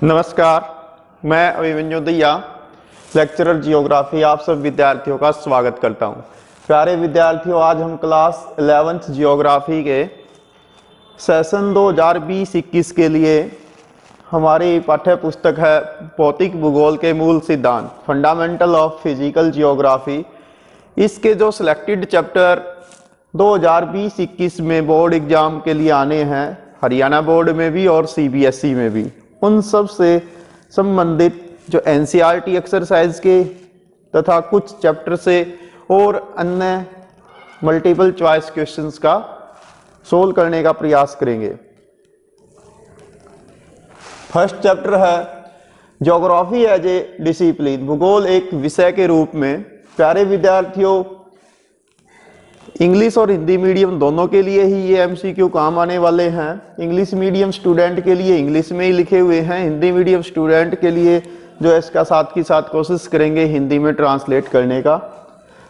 नमस्कार, मैं Abhimanyu Dahiya, lecturer geography, आप सब विद्यार्थियों का स्वागत करता हूं। प्यारे विद्यार्थियों, आज हम क्लास 11th जियोग्राफी के सेशन 2020-21 के लिए हमारी पाठ्य पुस्तक है भौतिक भूगोल के मूल सिद्धांत, फंडामेंटल ऑफ फिजिकल जियोग्राफी। इसके जो सिलेक्टेड चैप्टर 2020-21 में बोर्ड एग्जाम के लिए आने हैं, हरियाणा बोर्ड में भी और CBSE में भी, उन सब से संबंधित जो NCERT एक्सरसाइज के तथा कुछ चैप्टर से और अन्य मल्टीपल चॉइस क्वेश्चंस का सोल्व करने का प्रयास करेंगे। फर्स्ट चैप्टर है ज्योग्राफी एज ए डिसिप्लिन, भूगोल एक विषय के रूप में। प्यारे विद्यार्थियों, इंग्लिश और हिंदी मीडियम दोनों के लिए ही ये MCQ काम आने वाले हैं। इंग्लिश मीडियम स्टूडेंट के लिए इंग्लिश में ही लिखे हुए हैं, हिंदी मीडियम स्टूडेंट के लिए जो इसका साथ की साथ कोशिश करेंगे हिंदी में ट्रांसलेट करने का।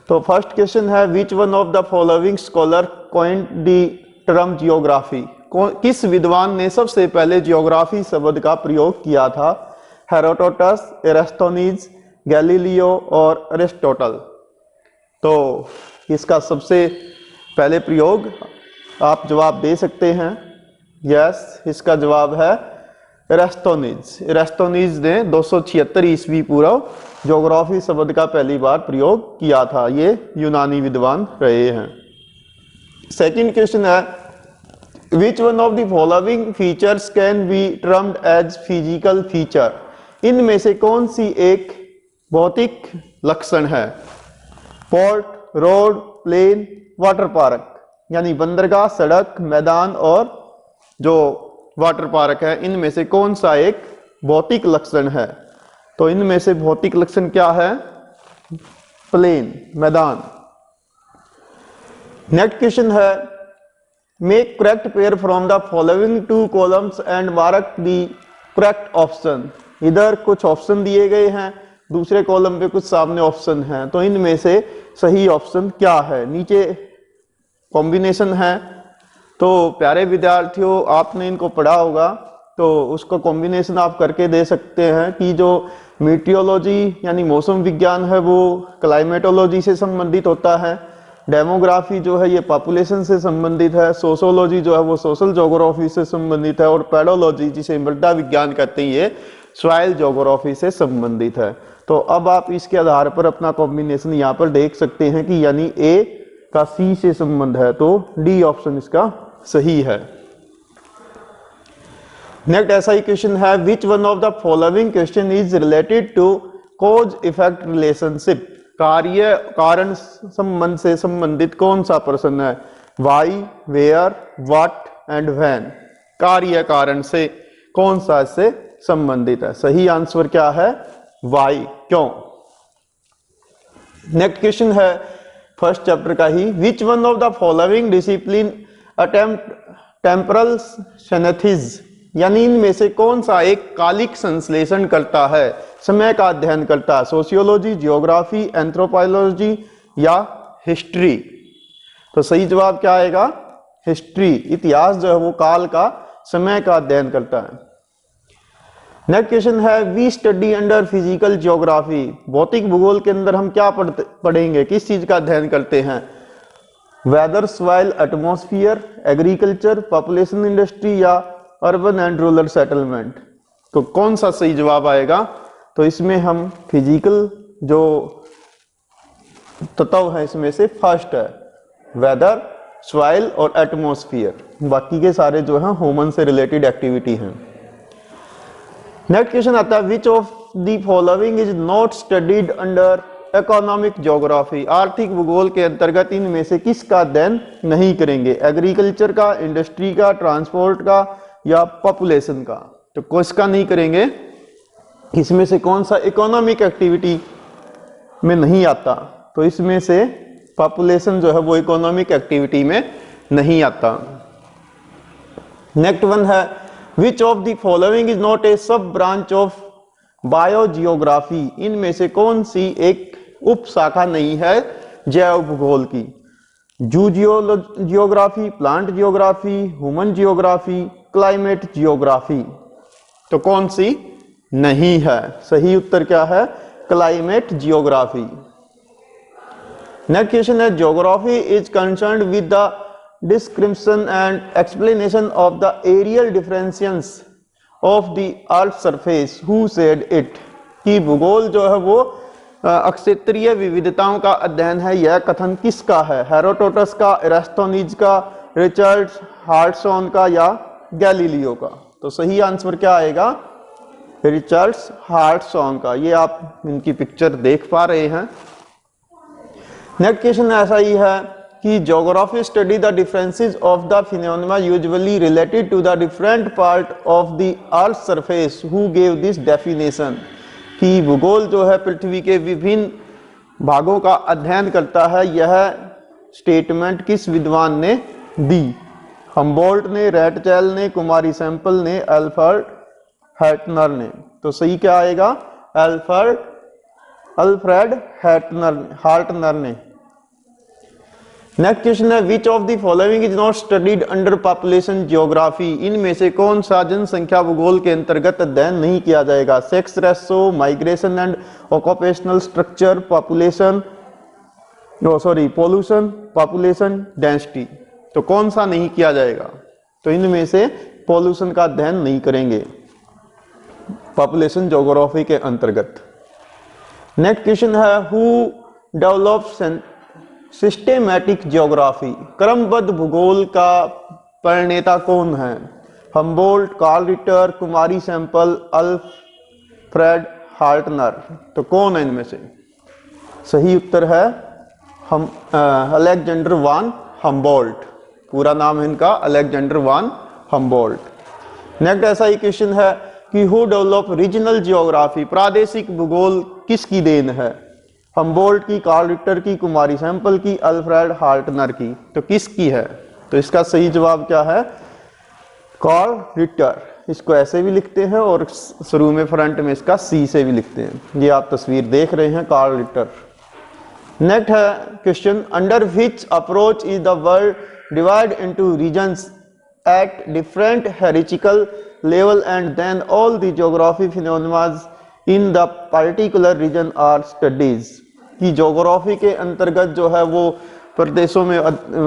तो फर्स्ट क्वेश्चन है, which one of the following scholar coined the term geography, किस विद्वान ने सबसे पहले जियोग्राफी शब्द का प्रयोग किया था? हेरोडोटस, एरिस्टोनीज, गैलीलियो और अरिस्टोटल। तो इसका सबसे पहले प्रयोग आप जवाब दे सकते हैं यस, इसका जवाब है एरिस्टोनीज। एरिस्टोनीज ने 276 ईस्वी पूर्व ज्योग्राफी शब्द का पहली बार प्रयोग किया था। ये यूनानी विद्वान रहे हैं। सेकंड क्वेश्चन है, which one of the following features can be termed as physical feature, इनमें से कौन सी एक भौतिक लक्षण है? Port, road, plain, water park, यानी बंदरगाह, सड़क, मैदान और जो वाटर पार्क है, इनमें से कौन सा एक भौतिक लक्षण है? तो इनमें से भौतिक लक्षण क्या है? प्लेन, मैदान। नेक्स्ट क्वेश्चन है, make correct pair from the following two columns and mark the correct option. इधर कुछ ऑप्शन दिए गए हैं, दूसरे कॉलम पे कुछ सामने ऑप्शन हैं, तो इनमें से सही ऑप्शन क्या है? नीचे कॉम्बिनेशन है, तो प्यारे विद्यार्थियों आपने इनको पढ़ा होगा, तो उसको कॉम्बिनेशन आप करके दे सकते हैं कि जो मीटियोलॉजी यानी मौसम विज्ञान है वो क्लाइमेटोलॉजी से संबंधित होता है, डेमोग्राफी जो है ये पॉपुलेशन से संबंधित है, सोशोलॉजी जो है वो सोशल ज्योग्राफी से संबंधित है, और पेडोलॉजी जिसे मृदा विज्ञान कहते हैं ये सॉइल ज्योग्राफी से संबंधित है। तो अब आप इसके आधार पर अपना कॉम्बिनेशन यहाँ पर देख सकते हैं कि यानी A का C से संबंध है, तो D ऑप्शन इसका सही है। नेक्स्ट ऐसा ही क्वेश्चन है, which one of the following question is related to cause effect relationship, कार्य कारण संबंध से संबंधित कौन सा प्रश्न है? Why, where, what and when, कार्य कारण से कौन सा इससे संबंधित है? सही आंसर क्या है? वाई, क्यों। नेक्स्ट क्वेश्चन है फर्स्ट चैप्टर का ही, which one of the following discipline attempt temporal synthesis, यानी इनमें से कौन सा एक कालिक संश्लेषण करता है, समय का अध्ययन करता है? सोशियोलॉजी, जियोग्राफी, एंथ्रोपोलॉजी या हिस्ट्री? तो सही जवाब क्या आएगा? हिस्ट्री। इतिहास जो है वो काल का, समय का अध्ययन करता है। नेक्स्ट क्वेश्चन है, we study under physical geography, भौतिक भूगोल के अंदर हम क्या पढ़ेंगे, किस चीज का अध्ययन करते हैं? Weather, soil, atmosphere, agriculture, population, industry या अर्बन एंड रूरल सेटलमेंट? तो कौन सा सही जवाब आएगा? तो इसमें हम फिजिकल जो तत्व है इसमें से फर्स्ट है वेदर, सॉइल और एटमॉस्फेयर, बाकी के सारे जो है ह्यूमन से रिलेटेड एक्टिविटी हैं। नेक्स्ट क्वेश्चन आता है, which of the following is not studied under economic geography, आर्थिक भूगोल के अंतर्गत इनमें से किसका अध्ययन नहीं करेंगे? एग्रीकल्चर का, इंडस्ट्री का, ट्रांसपोर्ट का या पॉपुलेशन का? तो किसका नहीं करेंगे? इसमें से कौन सा इकोनॉमिक एक्टिविटी में नहीं आता? तो इसमें से पॉपुलेशन जो है वो इकोनॉमिक एक्टिविटी में नहीं आता। नेक्स्ट वन है, which of the following is not ए सब ब्रांच ऑफ बायोजियोग्राफी, इनमें से कौन सी एक उप शाखा नहीं है जैव भूगोल की? Zoo geography, plant geography, human geography, climate geography? तो कौन सी नहीं है। सही उत्तर क्या है? Climate geography. नेक्स्ट क्वेश्चन है, geography is concerned with the description and explanation of the areal differentiations of the earth surface, who said it? कि भूगोल जो है वो अक्षेत्रीय विविधताओं का अध्ययन है, यह कथन किसका है? हेरोडोटस का, एरास्टोनीज का, रिचर्ड हार्टसॉन का या गैलीलियो का? तो सही आंसर क्या आएगा? रिचर्ड हार्टसॉन का। ये आप इनकी पिक्चर देख पा रहे हैं। नेक्स्ट क्वेश्चन ऐसा ही है कि geography study the differences of the phenomena usually related to the different part of the earth surface, who gave this definition? कि भूगोल जो है पृथ्वी के विभिन्न भागों का अध्ययन करता है, यह स्टेटमेंट किस विद्वान ने दी? हम्बोल्ट ने, रैटचेल ने, कुमारी सैंपल ने, अल्फ्रेड हर्टनर ने? तो सही क्या आएगा? अल्फ्रेड हार्टनर ने। नेक्स्ट क्वेश्चन है, which of the following is not studied under population geography? इनमें से कौन सा जनसंख्या भूगोल के अंतर्गत अध्ययन नहीं किया जाएगा? Sex ratio, migration and occupational structure, pollution, population density? तो कौन सा नहीं किया जाएगा? तो इनमें से पॉल्यूशन का अध्ययन नहीं करेंगे पॉपुलेशन ज्योग्राफी के अंतर्गत। नेक्स्ट क्वेश्चन है, हु डेवलप्ड सिस्टेमैटिक ज्योग्राफी? क्रमबद्ध भूगोल का प्रणेता कौन है? हम्बोल्ट, कार्ल रिटर, कुमारी सैंपल, अल्फ्रेड हार्टनर? तो कौन है इनमें से? सही उत्तर है अलेक्जेंडर वान हम्बोल्ट। पूरा नाम है इनका अलेक्जेंडर वान हम्बोल्ट। नेक्स्ट ऐसा ही क्वेश्चन है कि हु डेवलप रीजनल जियोग्राफी? प्रादेशिक भूगोल किसकी देन है? हम्बोल्ट की, कार्ल रिटर की, कुमारी सैंपल की, अल्फ्रेड हार्टनर की? तो किसकी है? तो इसका सही जवाब क्या है? Carl Ritter. इसको ऐसे भी लिखते हैं और शुरू में फ्रंट में इसका सी से भी लिखते हैं। ये आप तस्वीर देख रहे हैं, कार्ल रिटर। नेक्स्ट है question, under which approach is the world divide into regions at different hierarchical level and then all the geography phenomena in the particular region are studies? कि ज्योग्राफी के अंतर्गत जो है वो प्रदेशों में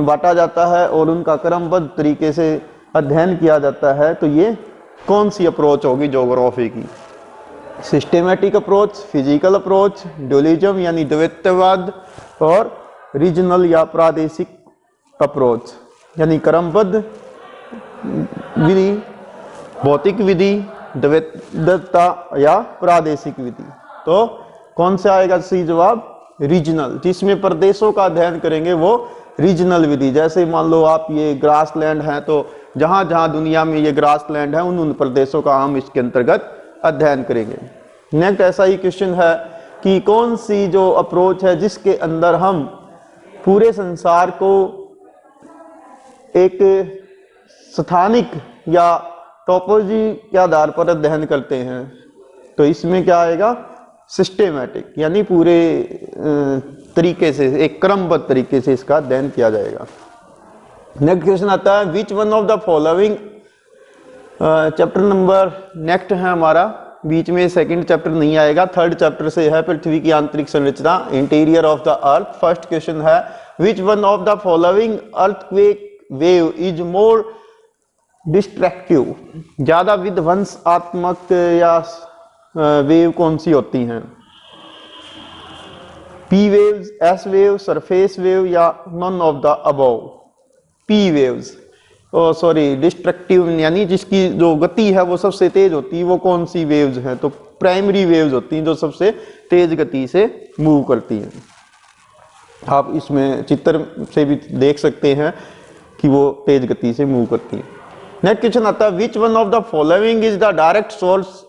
बांटा जाता है और उनका क्रमबद्ध तरीके से अध्ययन किया जाता है। तो ये कौन सी अप्रोच होगी ज्योग्राफी की? Systematic approach, physical approach, dualism यानी द्वैतवाद, और रीजनल या प्रादेशिक अप्रोच यानी क्रमबद्ध विधि, भौतिक विधि, द्वैतता या प्रादेशिक विधि? तो कौन सा आएगा सही जवाब? रीजनल। जिसमें प्रदेशों का अध्ययन करेंगे वो रीजनल विधि। जैसे मान लो आप ये ग्रास लैंड है, तो जहां जहां दुनिया में ये ग्रास लैंड है उन प्रदेशों का हम इसके अंतर्गत अध्ययन करेंगे। नेक्स्ट ऐसा ही क्वेश्चन है कि कौन सी जो अप्रोच है जिसके अंदर हम पूरे संसार को एक स्थानिक या टोपोलॉजी के आधार पर अध्ययन करते हैं? तो इसमें क्या आएगा? सिस्टेमैटिक, यानी पूरे तरीके से, एक क्रमबद्ध तरीके से इसका अध्ययन किया जाएगा। नेक्स्ट क्वेश्चन आता है, which one of the following, chapter number next है हमारा, बीच में सेकंड चैप्टर नहीं आएगा, थर्ड चैप्टर से है पृथ्वी की आंतरिक संरचना, interior of the earth. First question है, which one of the following earthquake wave is more destructive? ज्यादा विध्वंसात्मक या वेव कौन सी होती हैं? P waves, S wave, surface wave या none of the above? P waves, destructive यानी जिसकी जो गति है वो सबसे तेज होती है, वो कौन सी वेव्स हैं? तो प्राइमरी वेव्स होती हैं जो सबसे तेज गति से मूव करती हैं। आप इसमें चित्र से भी देख सकते हैं कि वो तेज गति से मूव करती हैं। नेक्स्ट क्वेश्चन आता है, which one of the following is the direct source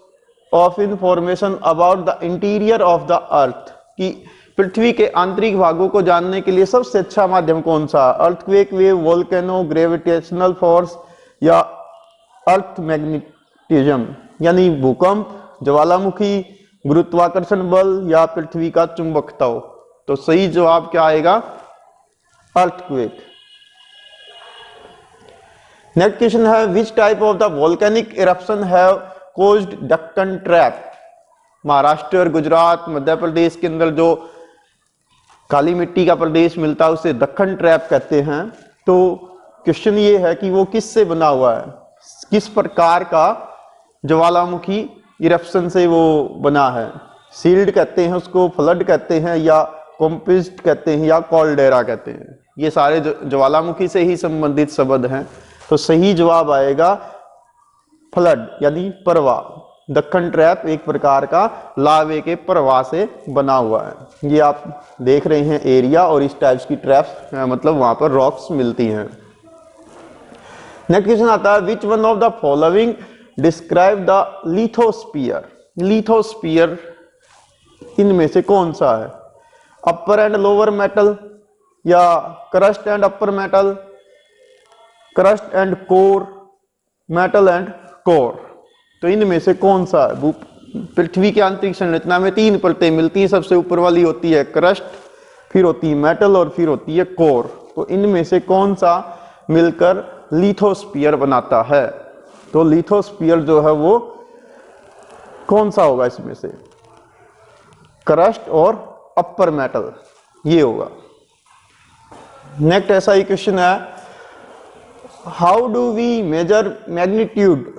of information about the interior of the अर्थ? कि पृथ्वी के आंतरिक भागों को जानने के लिए सबसे अच्छा माध्यम कौन सा? Earthquake wave, volcano, gravitational force या अर्थ मैग्नेटिज्म यानी भूकंप, ज्वालामुखी, गुरुत्वाकर्षण बल या पृथ्वी का चुंबकत्व? तो सही जवाब क्या आएगा? अर्थक्वेक। नेक्स्ट क्वेश्चन है, which type of the volcanic eruption have caused Deccan trap. Maharashtra और गुजरात मध्य प्रदेश के अंदर जो काली मिट्टी का प्रदेश मिलता है उसे दक्कन ट्रैप कहते हैं। तो क्वेश्चन ये है कि वो किससे बना हुआ है, किस प्रकार का ज्वालामुखी इरप्शन से वो बना है। सील्ड कहते हैं उसको, फ्लड कहते हैं, या कॉम्पिस्ट कहते हैं, या कॉल्डेरा कहते हैं। ये सारे ज्वालामुखी से ही संबंधित शब्द हैं। तो सही जवाब आएगा फ्लड यानी प्रवाह। दक्कन ट्रैप एक प्रकार का लावे के प्रवाह से बना हुआ है। ये आप देख रहे हैं एरिया, और इस टाइप्स की ट्रैप्स मतलब वहां पर रॉक्स मिलती हैं। नेक्स्ट क्वेश्चन आता है which one of the following describe the lithosphere. Lithosphere इनमें से कौन सा है? अपर एंड लोअर मेटल, या crust and upper metal, crust and core, metal and core. तो इनमें से कौन सा है? पृथ्वी की आंतरिक संरचना में 3 परतें मिलती हैं। सबसे ऊपर वाली होती है क्रस्ट, फिर होती है मेटल, और फिर होती है कोर। तो इनमें से कौन सा मिलकर लिथोस्फीयर बनाता है? तो लिथोस्फीयर जो है वो कौन सा होगा इसमें से? क्रस्ट और अपर मेटल, ये होगा। नेक्स्ट ऐसा ही क्वेश्चन है, how do we measure magnitude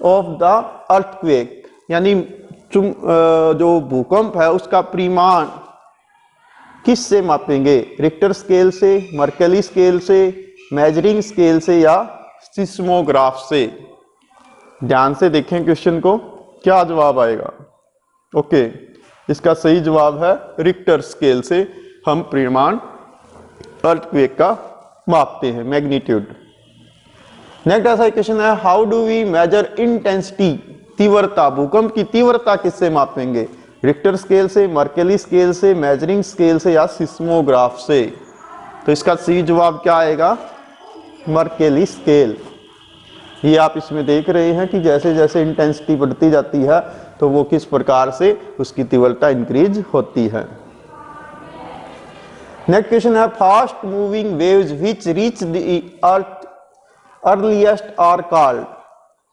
of the earthquake, यानी जो भूकंप है उसका परिमाण किस से मापेंगे? रिक्टर स्केल से, मर्कली स्केल से, मेजरिंग स्केल से, या सिस्मोग्राफ से? ध्यान से देखें क्वेश्चन को, क्या जवाब आएगा? ओके, इसका सही जवाब है रिक्टर स्केल से हम परिमाण अर्थक्वेक का मापते हैं, मैग्नीट्यूड। नेक्स्ट ऐसा क्वेश्चन है, how do we measure intensity, तीव्रता, भूकंप की तीव्रता किससे मापेंगे? रिक्टर स्केल से, मर्कली स्केल से, मेजरिंग स्केल से, या सिस्मोग्राफ से? तो इसका सही जवाब क्या आएगा? Mercalli scale. ये आप इसमें देख रहे हैं कि जैसे जैसे इंटेंसिटी बढ़ती जाती है तो वो किस प्रकार से उसकी तीव्रता इंक्रीज होती है। नेक्स्ट क्वेश्चन है, fast moving waves which reach the earth earliest are called.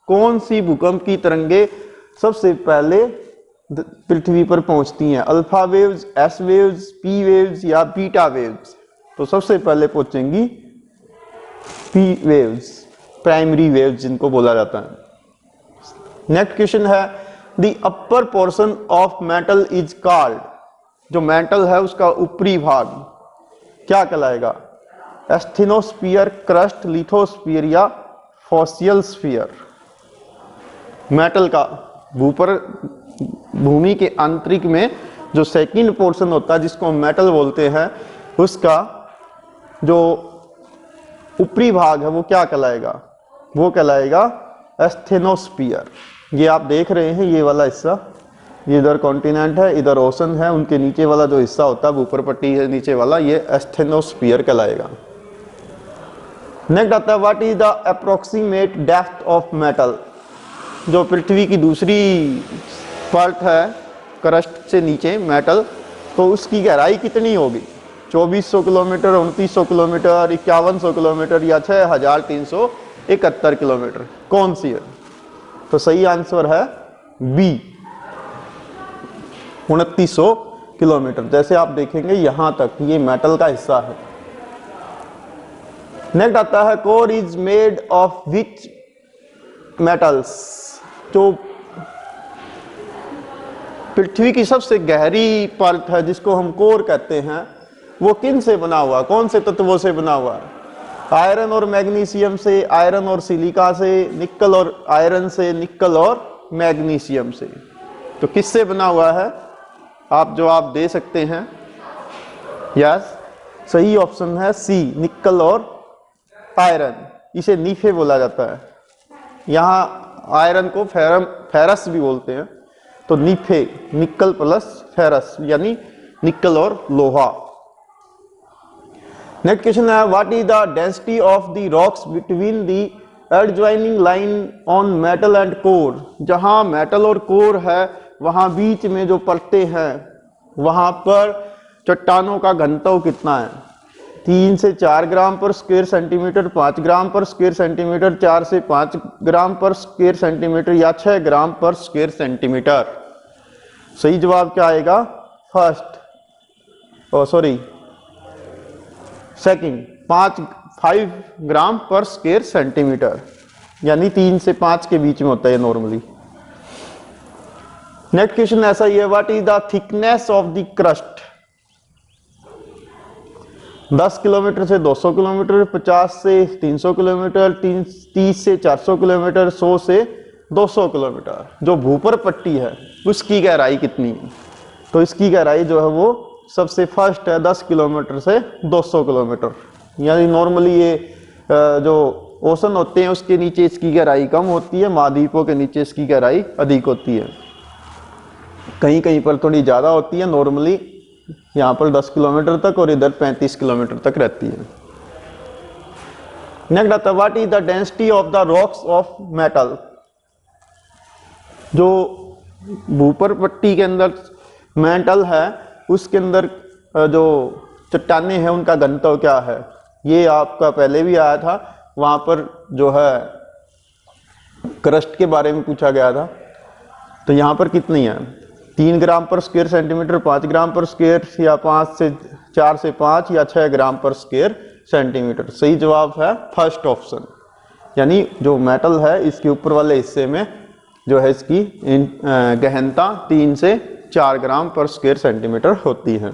कौन सी भूकंप की तरंगे सबसे पहले पृथ्वी पर पहुंचती हैं? Alpha waves, S waves, P waves, या बीटा वेव्स? तो सबसे पहले पहुंचेंगी पी वेव्स, प्राइमरी वेव्स जिनको बोला जाता है। नेक्स्ट क्वेश्चन है, the upper portion of metal is called. जो मेटल है उसका ऊपरी भाग क्या कहलाएगा? एस्थेनोस्फीयर, क्रस्ट, लिथोस्फीयर, या फॉसियल स्फीयर? मेटल का भूमि के आंतरिक में जो सेकंड पोर्शन होता है जिसको हम मेटल बोलते हैं, उसका जो ऊपरी भाग है वो क्या कहलाएगा? वो कहलाएगा एस्थेनोस्फीयर। ये आप देख रहे हैं ये वाला हिस्सा, ये इधर कॉन्टिनेंट है, इधर ओशन है, उनके नीचे वाला जो हिस्सा होता है ऊपर पट्टी है नीचे वाला, ये एस्थेनोस्फीयर कहलाएगा। नेक्स्ट आता है, what is the approximate depth of metal. जो पृथ्वी की दूसरी पार्ट है क्रस्ट से नीचे मेटल, तो उसकी गहराई कितनी होगी? 2400 किलोमीटर, 2900 किलोमीटर, 5100 किलोमीटर, या 6371 किलोमीटर? कौन सी है? तो सही आंसर है बी, 2900 किलोमीटर। जैसे आप देखेंगे यहां तक ये मेटल का हिस्सा है। नेक्स्ट आता है, core is made of which metals. जो पृथ्वी की सबसे गहरी परत है जिसको हम कोर कहते हैं, वो किन से बना हुआ? कौन से तत्वों से बना हुआ है? आयरन और मैग्नीशियम से, आयरन और सिलिका से, निकल और आयरन से, निकल और मैग्नीशियम से। तो किससे बना हुआ है? आप जवाब दे सकते हैं। यस, सही ऑप्शन है सी, निकल और आयरन। इसे नीफे बोला जाता है। यहाँ आयरन को फेरस भी बोलते हैं। तो नीफे, निकल प्लस फेरस, यानी निकल और लोहा। नेक्स्ट क्वेश्चन है, what is the density of the rocks between the adjoining line on metal and core. जहां मेटल और कोर है वहां बीच में जो परतें हैं वहां पर चट्टानों का घनत्व कितना है? 3 से 4 ग्राम पर स्क्वायर सेंटीमीटर, 5 ग्राम पर स्क्वायर सेंटीमीटर, 4 से 5 ग्राम पर स्क्वायर सेंटीमीटर या 6 ग्राम पर स्क्वायर सेंटीमीटर। सही जवाब क्या आएगा? सेकंड 5 ग्राम पर स्क्वायर सेंटीमीटर, यानी 3 से 5 के बीच में होता है नॉर्मली। नेक्स्ट क्वेश्चन ऐसा ही है, what is the thickness of the crust? 10 kilometre से 200 किलोमीटर, 50 से 300 किलोमीटर, 30 से 400 किलोमीटर, 100 से 200 किलोमीटर। जो भूपर पट्टी है उसकी गहराई कितनी है? तो इसकी गहराई जो है वो सबसे फर्स्ट है 10 किलोमीटर से 200 किलोमीटर। यानी नॉर्मली ये जो ओशन होते हैं उसके नीचे इसकी गहराई कम होती है, महाद्वीपों के नीचे इसकी गहराई अधिक होती है। कहीं कहीं पर थोड़ी ज़्यादा होती है, नॉर्मली यहाँ पर 10 किलोमीटर तक और इधर 35 किलोमीटर तक रहती है। नेक्स्ट आता है, what is the density of the rocks of metal? जो भूपर पट्टी के अंदर मेटल है उसके अंदर जो चट्टाने हैं उनका घनत्व क्या है? ये आपका पहले भी आया था, वहां पर जो है क्रस्ट के बारे में पूछा गया था। तो यहाँ पर कितनी है? 3 ग्राम पर स्क्वायर सेंटीमीटर, 5 ग्राम पर स्क्वायर, या 4 से 5 या 6 ग्राम पर स्क्वायर सेंटीमीटर। सही जवाब है फर्स्ट ऑप्शन, यानी जो मेटल है इसके ऊपर वाले हिस्से में जो है इसकी गहनता 3 से 4 ग्राम पर स्क्वायर सेंटीमीटर होती है।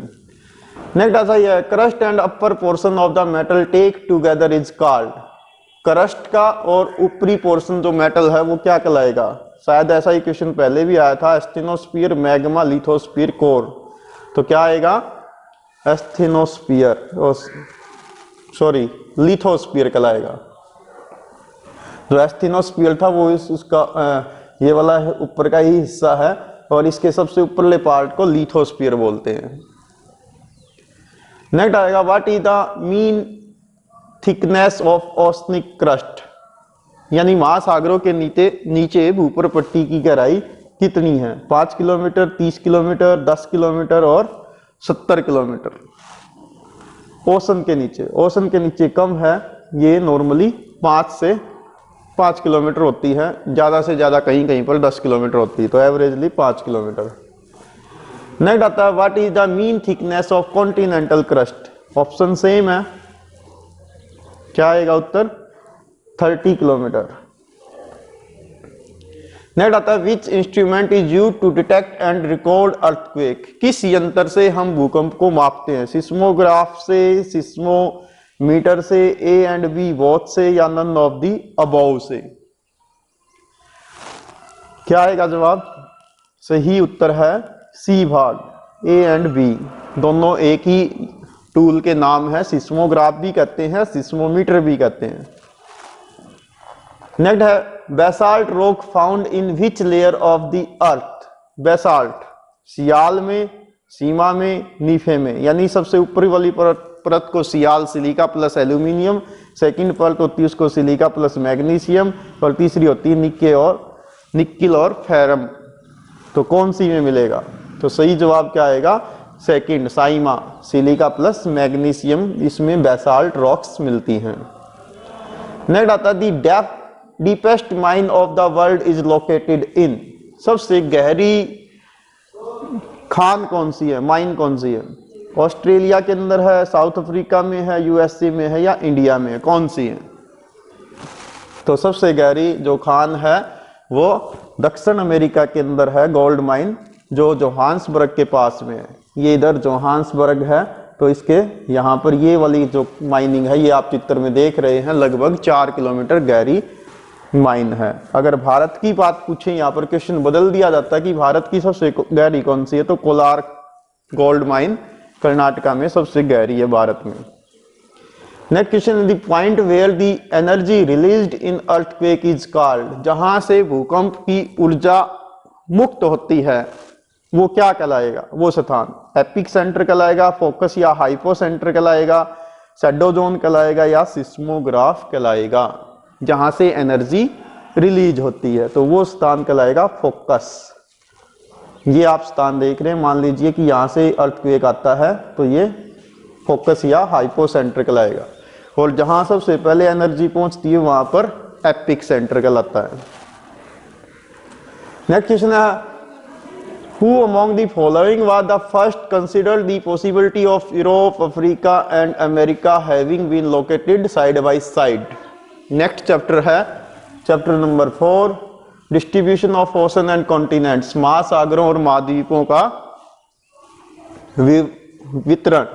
नेक्स्ट ऐसा ही है, crust and upper portion of the mantle take together is called? Crust का और ऊपरी पोर्शन जो मेटल है वो क्या कहलाएगा? शायद ऐसा ही क्वेश्चन पहले भी आया था, एस्थेनोस्फीयर, मैग्मा, लिथोस्फीयर, कोर। तो क्या आएगा? एस्थेनोस्फीयर, लिथोस्फीयर कहलाएगा। जो एस्थेनोस्फीयर था वो उसका ये वाला ऊपर का ही हिस्सा है और इसके सबसे ऊपरले पार्ट को लिथोस्फीयर बोलते हैं। नेक्स्ट आएगा, what is the mean thickness of oceanic crust? यानी महासागरों के नीचे भूपर पट्टी की गहराई कितनी है? 5 किलोमीटर, 30 किलोमीटर, 10 किलोमीटर और 70 किलोमीटर। ओशन के नीचे कम है, ये नॉर्मली 5 किलोमीटर होती है, ज़्यादा से ज़्यादा कहीं कहीं पर 10 किलोमीटर होती है, तो एवरेजली 5 किलोमीटर। नेक्स्ट आता है, what is the mean thickness of continental crust? Option same है, क्या आएगा उत्तर? 30 किलोमीटर। नेक्स्ट आता है, which instrument is used to detect and record earthquake? किस यंत्र से हम भूकंप को मापते हैं? सिस्मोग्राफ से, सिस्मोमीटर से, ए एंड बी बोथ से, या नन ऑफ दी अबव से? क्या आएगा जवाब? सही उत्तर है सी भाग, ए एंड बी दोनों एक ही टूल के नाम है। सिस्मोग्राफ भी कहते हैं, सिस्मोमीटर भी कहते हैं। नेक्स्ट है, basalt rock found in which layer of the earth? Basalt sial में, सीमा में, नीफे में। यानी सबसे ऊपरी वाली परत को सियाल, सिलिका प्लस एल्यूमिनियम, सेकंड परत होती है उसको सिलिका प्लस मैग्नीशियम, और तीसरी होती है निक्किल और फेरम। तो कौन सी में मिलेगा? तो सही जवाब क्या आएगा? Second, sima, silica plus magnesium, इसमें बेसाल्ट रॉक्स मिलती हैं। नेक्स्ट आता है, the deepest mine of the world is located in? सबसे गहरी खान कौन सी है, माइन कौन सी है? ऑस्ट्रेलिया के अंदर है, साउथ अफ्रीका में है, यूएसए में है, या इंडिया में है? कौन सी है? तो सबसे गहरी जो खान है वो दक्षिण अमेरिका के अंदर है, गोल्ड माइन, जो जोहान्सबर्ग के पास में है। ये इधर जोहान्सबर्ग है, तो इसके यहाँ पर ये वाली जो माइनिंग है, ये आप चित्र में देख रहे हैं, लगभग 4 किलोमीटर गहरी माइन है। अगर भारत की बात पूछें, यहाँ पर क्वेश्चन बदल दिया जाता है कि भारत की सबसे गहरी कौन सी है, तो कोलार गोल्ड माइन कर्नाटका में सबसे गहरी है भारत में। Next question, the point where the energy released in earthquake is called? जहां से भूकंप की ऊर्जा मुक्त होती है वो क्या कहलाएगा? वो स्थान एपिक सेंटर कहलाएगा, फोकस या हाइपो सेंटर कहलाएगा, शैडो जोन कहलाएगा, या सिस्मोग्राफ कहलाएगा? जहां से एनर्जी रिलीज होती है तो वो स्थान कहलाएगा फोकस। ये आप स्थान देख रहे हैं, मान लीजिए कि यहां से अर्थक्वेक आता है, तो ये फोकस या हाइपोसेंट्रिकल आएगा, और जहां सबसे पहले एनर्जी पहुंचती है वहां पर एपिक सेंट्रिकल आता है। नेक्स्ट क्वेश्चन है, Who among the following was the first considered the possibility of Europe, Africa and America having been located side by side? Next chapter है chapter number 4, distribution of ocean and continents, महासागरों और महाद्वीपों का वितरण।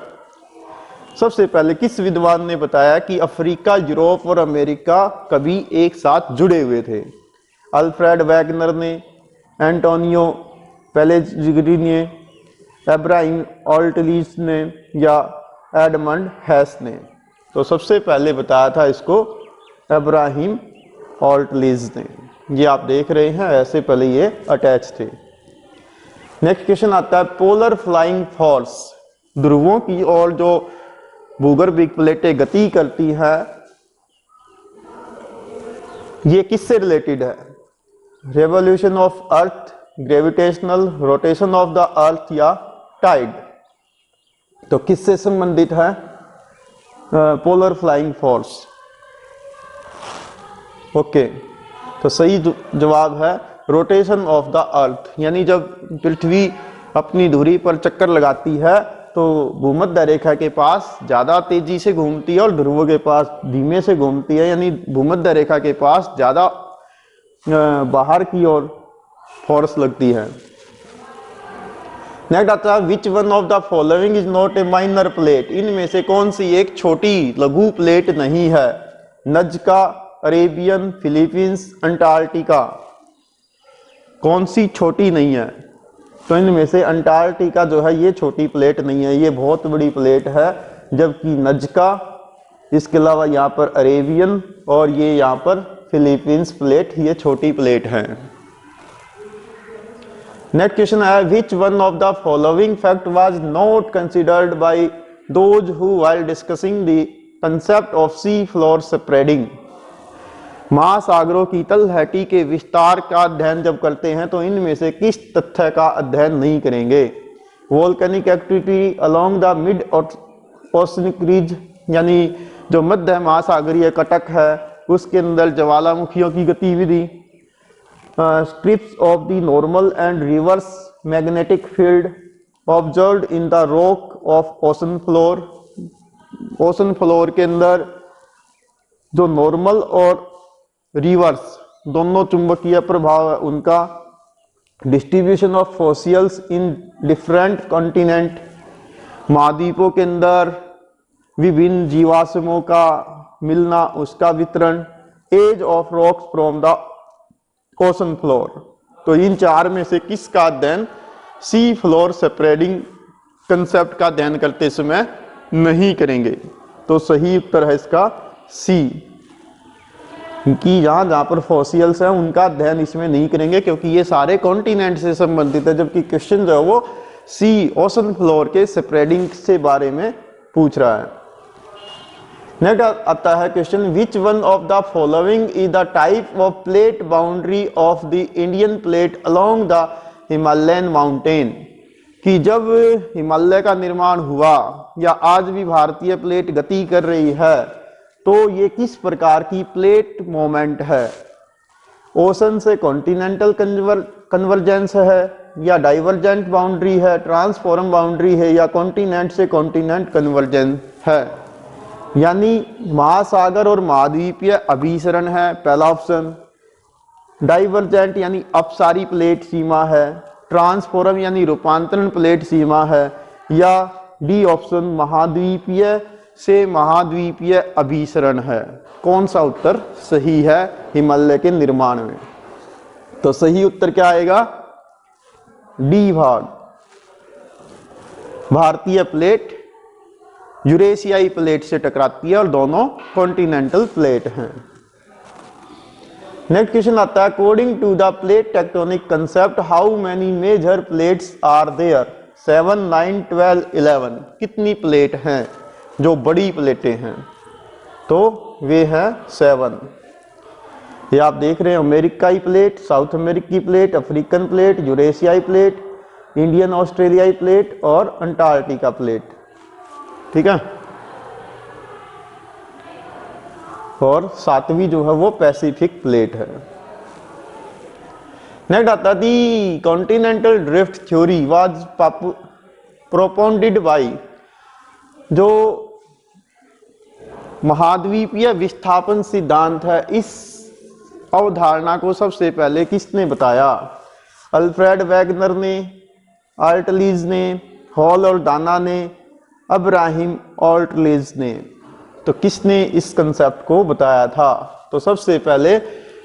सबसे पहले किस विद्वान ने बताया कि अफ्रीका, यूरोप और अमेरिका कभी एक साथ जुड़े हुए थे? अल्फ्रेड वैगनर ने, एंटोनियो पेलेग्रिनी ने, अब्राहिम ऑल्टलीज ने या एडमंड हैस ने? तो सबसे पहले बताया था इसको अब्राहिम ऑल्टलीज ने। ये आप देख रहे हैं, ऐसे पहले ये अटैच थे। नेक्स्ट क्वेश्चन आता है, पोलर फ्लाइंग फोर्स, ध्रुवों की ओर जो भूगर्भिक प्लेटें गति करती है, ये किससे रिलेटेड है? Revolution of earth, gravitational rotation of the अर्थ या टाइड? तो किससे संबंधित है पोलर फ्लाइंग फोर्स? ओके, तो सही जवाब है रोटेशन ऑफ द अर्थ, यानी जब पृथ्वी अपनी धुरी पर चक्कर लगाती है तो भूमध्य रेखा के पास ज्यादा तेजी से घूमती है और ध्रुवों के पास धीमे से घूमती है, यानी भूमध्य रेखा के पास ज्यादा बाहर की ओर फोर्स लगती है। नेक्स्ट आता है, which one of the following is not A minor plate? इनमें से कौन सी एक छोटी लघु प्लेट नहीं है? नज़्का, अरेबियन, फिलीपींस, अंटार्कटिका। कौन सी छोटी नहीं है? तो इनमें से अंटार्कटिका जो है ये छोटी प्लेट नहीं है, ये बहुत बड़ी प्लेट है, जबकि नज़्का, इसके अलावा यहाँ पर अरेबियन और ये यहाँ पर फिलीपींस प्लेट, ये छोटी प्लेट है। नेक्स्ट क्वेश्चन है, which one of the following fact was not considered by those who while discussing the concept of sea floor spreading? महासागरों की तलहटी के विस्तार का अध्ययन जब करते हैं तो इनमें से किस तथ्य का अध्ययन नहीं करेंगे? Volcanic activity along the mid oceanic ridge, यानी जो मध्य महासागरीय कटक है उसके अंदर ज्वालामुखियों की गतिविधि, strips of the normal and reverse magnetic field observed in the rock of ocean floor. Ocean floor के अंदर जो नॉर्मल और रिवर्स दोनों चुंबकीय प्रभाव है उनका, distribution of fossils in different continent, महाद्वीपों के अंदर विभिन्न जीवाश्मों का मिलना उसका वितरण, age of rocks from the ocean floor. तो इन चार में से किसका अध्ययन सी फ्लोर स्प्रेडिंग कंसेप्ट का अध्ययन करते समय नहीं करेंगे? तो सही उत्तर है इसका सी, कि जहां पर फॉसिल्स हैं उनका अध्ययन इसमें नहीं करेंगे क्योंकि ये सारे कॉन्टिनेंट से संबंधित है, जबकि क्वेश्चन जो है वो सी ओशन फ्लोर के स्प्रेडिंग से बारे में पूछ रहा है। नेक्स्ट आता है question, which one of the following is the type of plate boundary of the Indian plate along the Himalayan mountain? कि जब हिमालय का निर्माण हुआ या आज भी भारतीय प्लेट गति कर रही है तो ये किस प्रकार की प्लेट मोमेंट है? ओशन से कॉन्टिनेंटल कन्वर्जेंस है या डाइवर्जेंट बाउंड्री है, ट्रांसफॉर्म बाउंड्री है या कॉन्टिनेंट से कॉन्टिनेंट कन्वर्जेंस है? यानी महासागर और महाद्वीपीय अभिसरण है पहला ऑप्शन, डाइवर्जेंट यानी अपसारी प्लेट सीमा है, ट्रांसफॉर्म यानी रूपांतरण प्लेट सीमा है, या डी ऑप्शन महाद्वीपीय से महाद्वीपीय अभिसरण है? कौन सा उत्तर सही है हिमालय के निर्माण में? तो सही उत्तर क्या आएगा? डी भाग, भारतीय प्लेट यूरेशियाई प्लेट से टकराती है और दोनों कॉन्टिनेंटल प्लेट हैं। नेक्स्ट क्वेश्चन आता है, according to the plate tectonic concept how many major plates are there? 7, 9, 12, 11। कितनी प्लेट हैं जो बड़ी प्लेटें हैं? तो वे हैं 7। ये आप देख रहे हैं, अमेरिकाई प्लेट, साउथ अमेरिकी प्लेट, अफ्रीकन प्लेट, यूरेशियाई प्लेट, इंडियन ऑस्ट्रेलियाई प्लेट और अंटार्कटिका प्लेट। ठीक है। और सातवीं जो है वो पैसिफिक प्लेट है। नेक्स्ट आता the continental drift theory was propounded by, जो महाद्वीपीय विस्थापन सिद्धांत है, इस अवधारणा को सबसे पहले किसने बताया? अल्फ्रेड वैगनर ने, आर्टलीज ने, हॉल और दाना ने, अब्राहिम ऑल्टलीज ने। तो किसने इस कंसेप्ट को बताया था? तो सबसे पहले,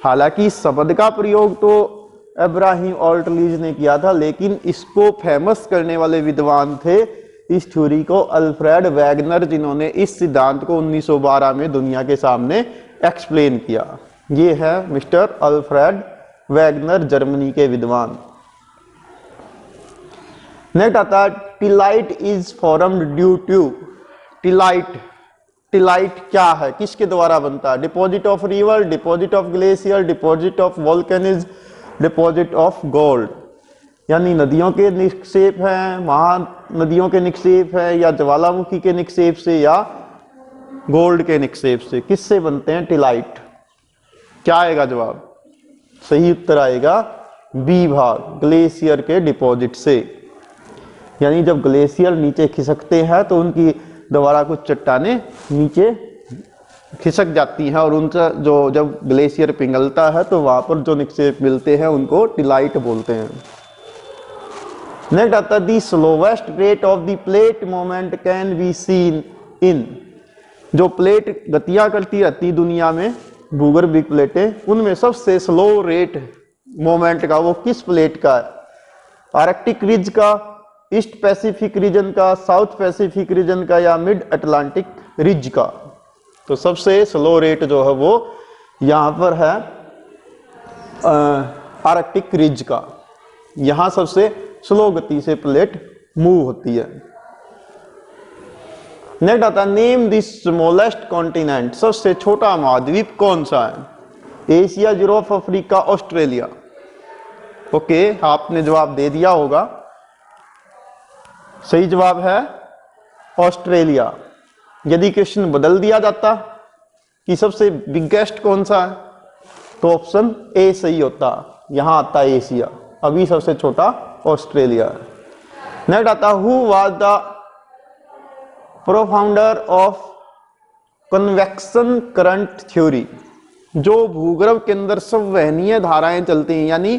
हालांकि इस शब्द का प्रयोग तो अब्राहिम ऑल्टलीज ने किया था, लेकिन इसको फेमस करने वाले विद्वान थे इस थ्योरी को अल्फ्रेड वैगनर, जिन्होंने इस सिद्धांत को 1912 में दुनिया के सामने एक्सप्लेन किया। ये है मिस्टर अल्फ्रेड वैगनर, जर्मनी के विद्वान। नेक्स्ट आता है tillite is formed due to. Tillite क्या है, किसके द्वारा बनता है? Deposit of river, deposit of glacier, deposit of volcanism, deposit of gold. यानी नदियों के निक्षेप हैं, महानदियों के निक्षेप है, या ज्वालामुखी के निक्षेप से, या गोल्ड के निक्षेप से। किससे बनते हैं टिलाइट? क्या आएगा जवाब? सही उत्तर आएगा बी भाग, ग्लेशियर के डिपॉजिट से। यानी जब ग्लेशियर नीचे खिसकते हैं तो उनकी द्वारा कुछ चट्टानें नीचे खिसक जाती हैं, और उनका जो जब ग्लेशियर पिघलता है तो वहां पर जो निक्षेप मिलते हैं उनको टिलाइट बोलते हैं। नेक्स्ट आता है the slowest rate of the plate movement can be seen in. जो प्लेट गतियां करती रहती दुनिया में, भूगर्भिक प्लेटें, उनमें सबसे स्लो रेट मोमेंट का वो किस प्लेट का है? आर्कटिक रिज का, ईस्ट पैसिफिक रीजन का, साउथ पैसिफिक रीजन का, या मिड अटलांटिक रिज का? तो सबसे स्लो रेट जो है वो यहां पर है आर्कटिक रिज का। यहां सबसे स्लो गति से प्लेट मूव होती है। नेक्स्ट आता है नेम द स्मॉलेस्ट कॉन्टिनेंट। सबसे छोटा महाद्वीप कौन सा है? Asia, Europe, Africa, Australia. Okay, आपने जवाब दे दिया होगा। सही जवाब है ऑस्ट्रेलिया। यदि क्वेश्चन बदल दिया जाता कि सबसे बिगेस्ट कौन सा है, तो ऑप्शन ए सही होता, यहां आता एशिया। अभी सबसे छोटा ऑस्ट्रेलिया है। नेक्स्ट आता who was the propounder of convection current theory. जो भूगर्भ के अंदर संवहनीय धाराएं चलती हैं, यानी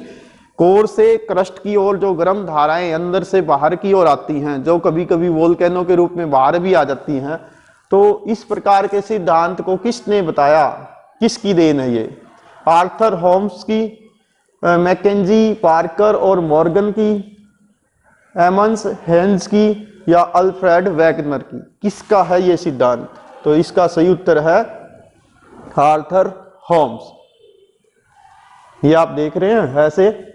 कोर से क्रस्ट की ओर जो गर्म धाराएं अंदर से बाहर की ओर आती हैं, जो कभी कभी वोल्केनो के रूप में बाहर भी आ जाती हैं, तो इस प्रकार के सिद्धांत को किसने बताया? किसकी देन है ये? आर्थर होम्स की, मैकेंजी, पार्कर और मॉर्गन की, एमंस हेंस की, या अल्फ्रेड वैगनर की? किसका है ये सिद्धांत? तो इसका सही उत्तर है आर्थर होम्स। ये आप देख रहे हैं, ऐसे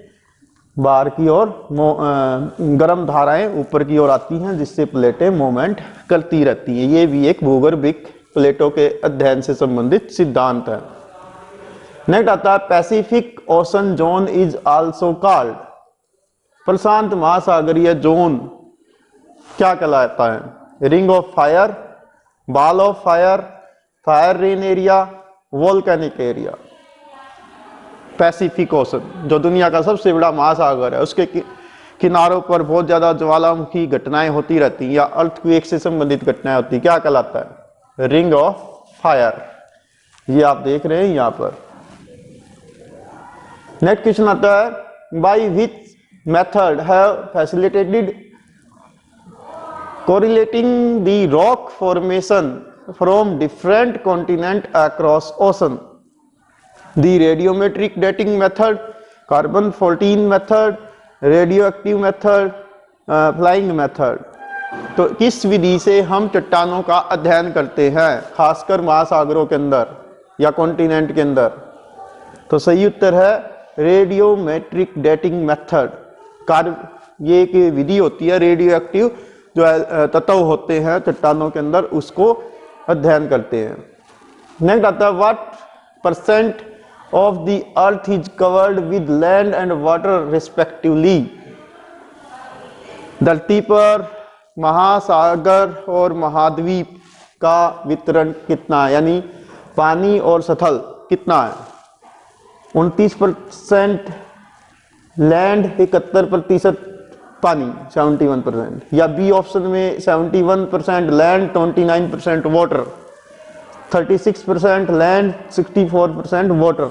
बाहर की ओर गर्म धाराएं ऊपर की ओर आती हैं, जिससे प्लेटें मूवमेंट करती रहती हैं। ये भी एक भूगर्भिक प्लेटों के अध्ययन से संबंधित सिद्धांत है। नेक्स्ट आता है Pacific Ocean zone is also called. प्रशांत महासागरीय जोन क्या कहलाता है? Ring of fire, ball of fire, fire rain area, volcanic area. Pacific Ocean जो दुनिया का सबसे बड़ा महासागर है, उसके किनारों पर बहुत ज्यादा ज्वालामुखी घटनाएं होती रहती हैं, या अर्थक्वेक से संबंधित घटनाएं होती हैं। क्या कहलाता है? Ring of fire. ये आप देख रहे हैं यहां पर। नेक्स्ट क्वेश्चन आता है by which method have facilitated correlating the rock formation from different continent across ocean? The radiometric dating method, carbon 14 method, radio active method, flying method. तो किस विधि से हम चट्टानों का अध्ययन करते हैं, खासकर महासागरों के अंदर या कॉन्टिनेंट के अंदर? तो सही उत्तर है रेडियोमेट्रिक डेटिंग मेथड। ये एक विधि होती है, रेडियो एक्टिव जो तत्व होते हैं चट्टानों के अंदर, उसको अध्ययन करते हैं। नेक्स्ट आता है what percent of the earth is covered with land and water respectively? धरती पर महासागर और महाद्वीप का वितरण कितना है, यानी पानी और सतल कितना है? 29% लैंड, 71% पानी, 71%, या बी ऑप्शन में 71% लैंड, 29% वाटर, 36% लैंड, 64% वाटर,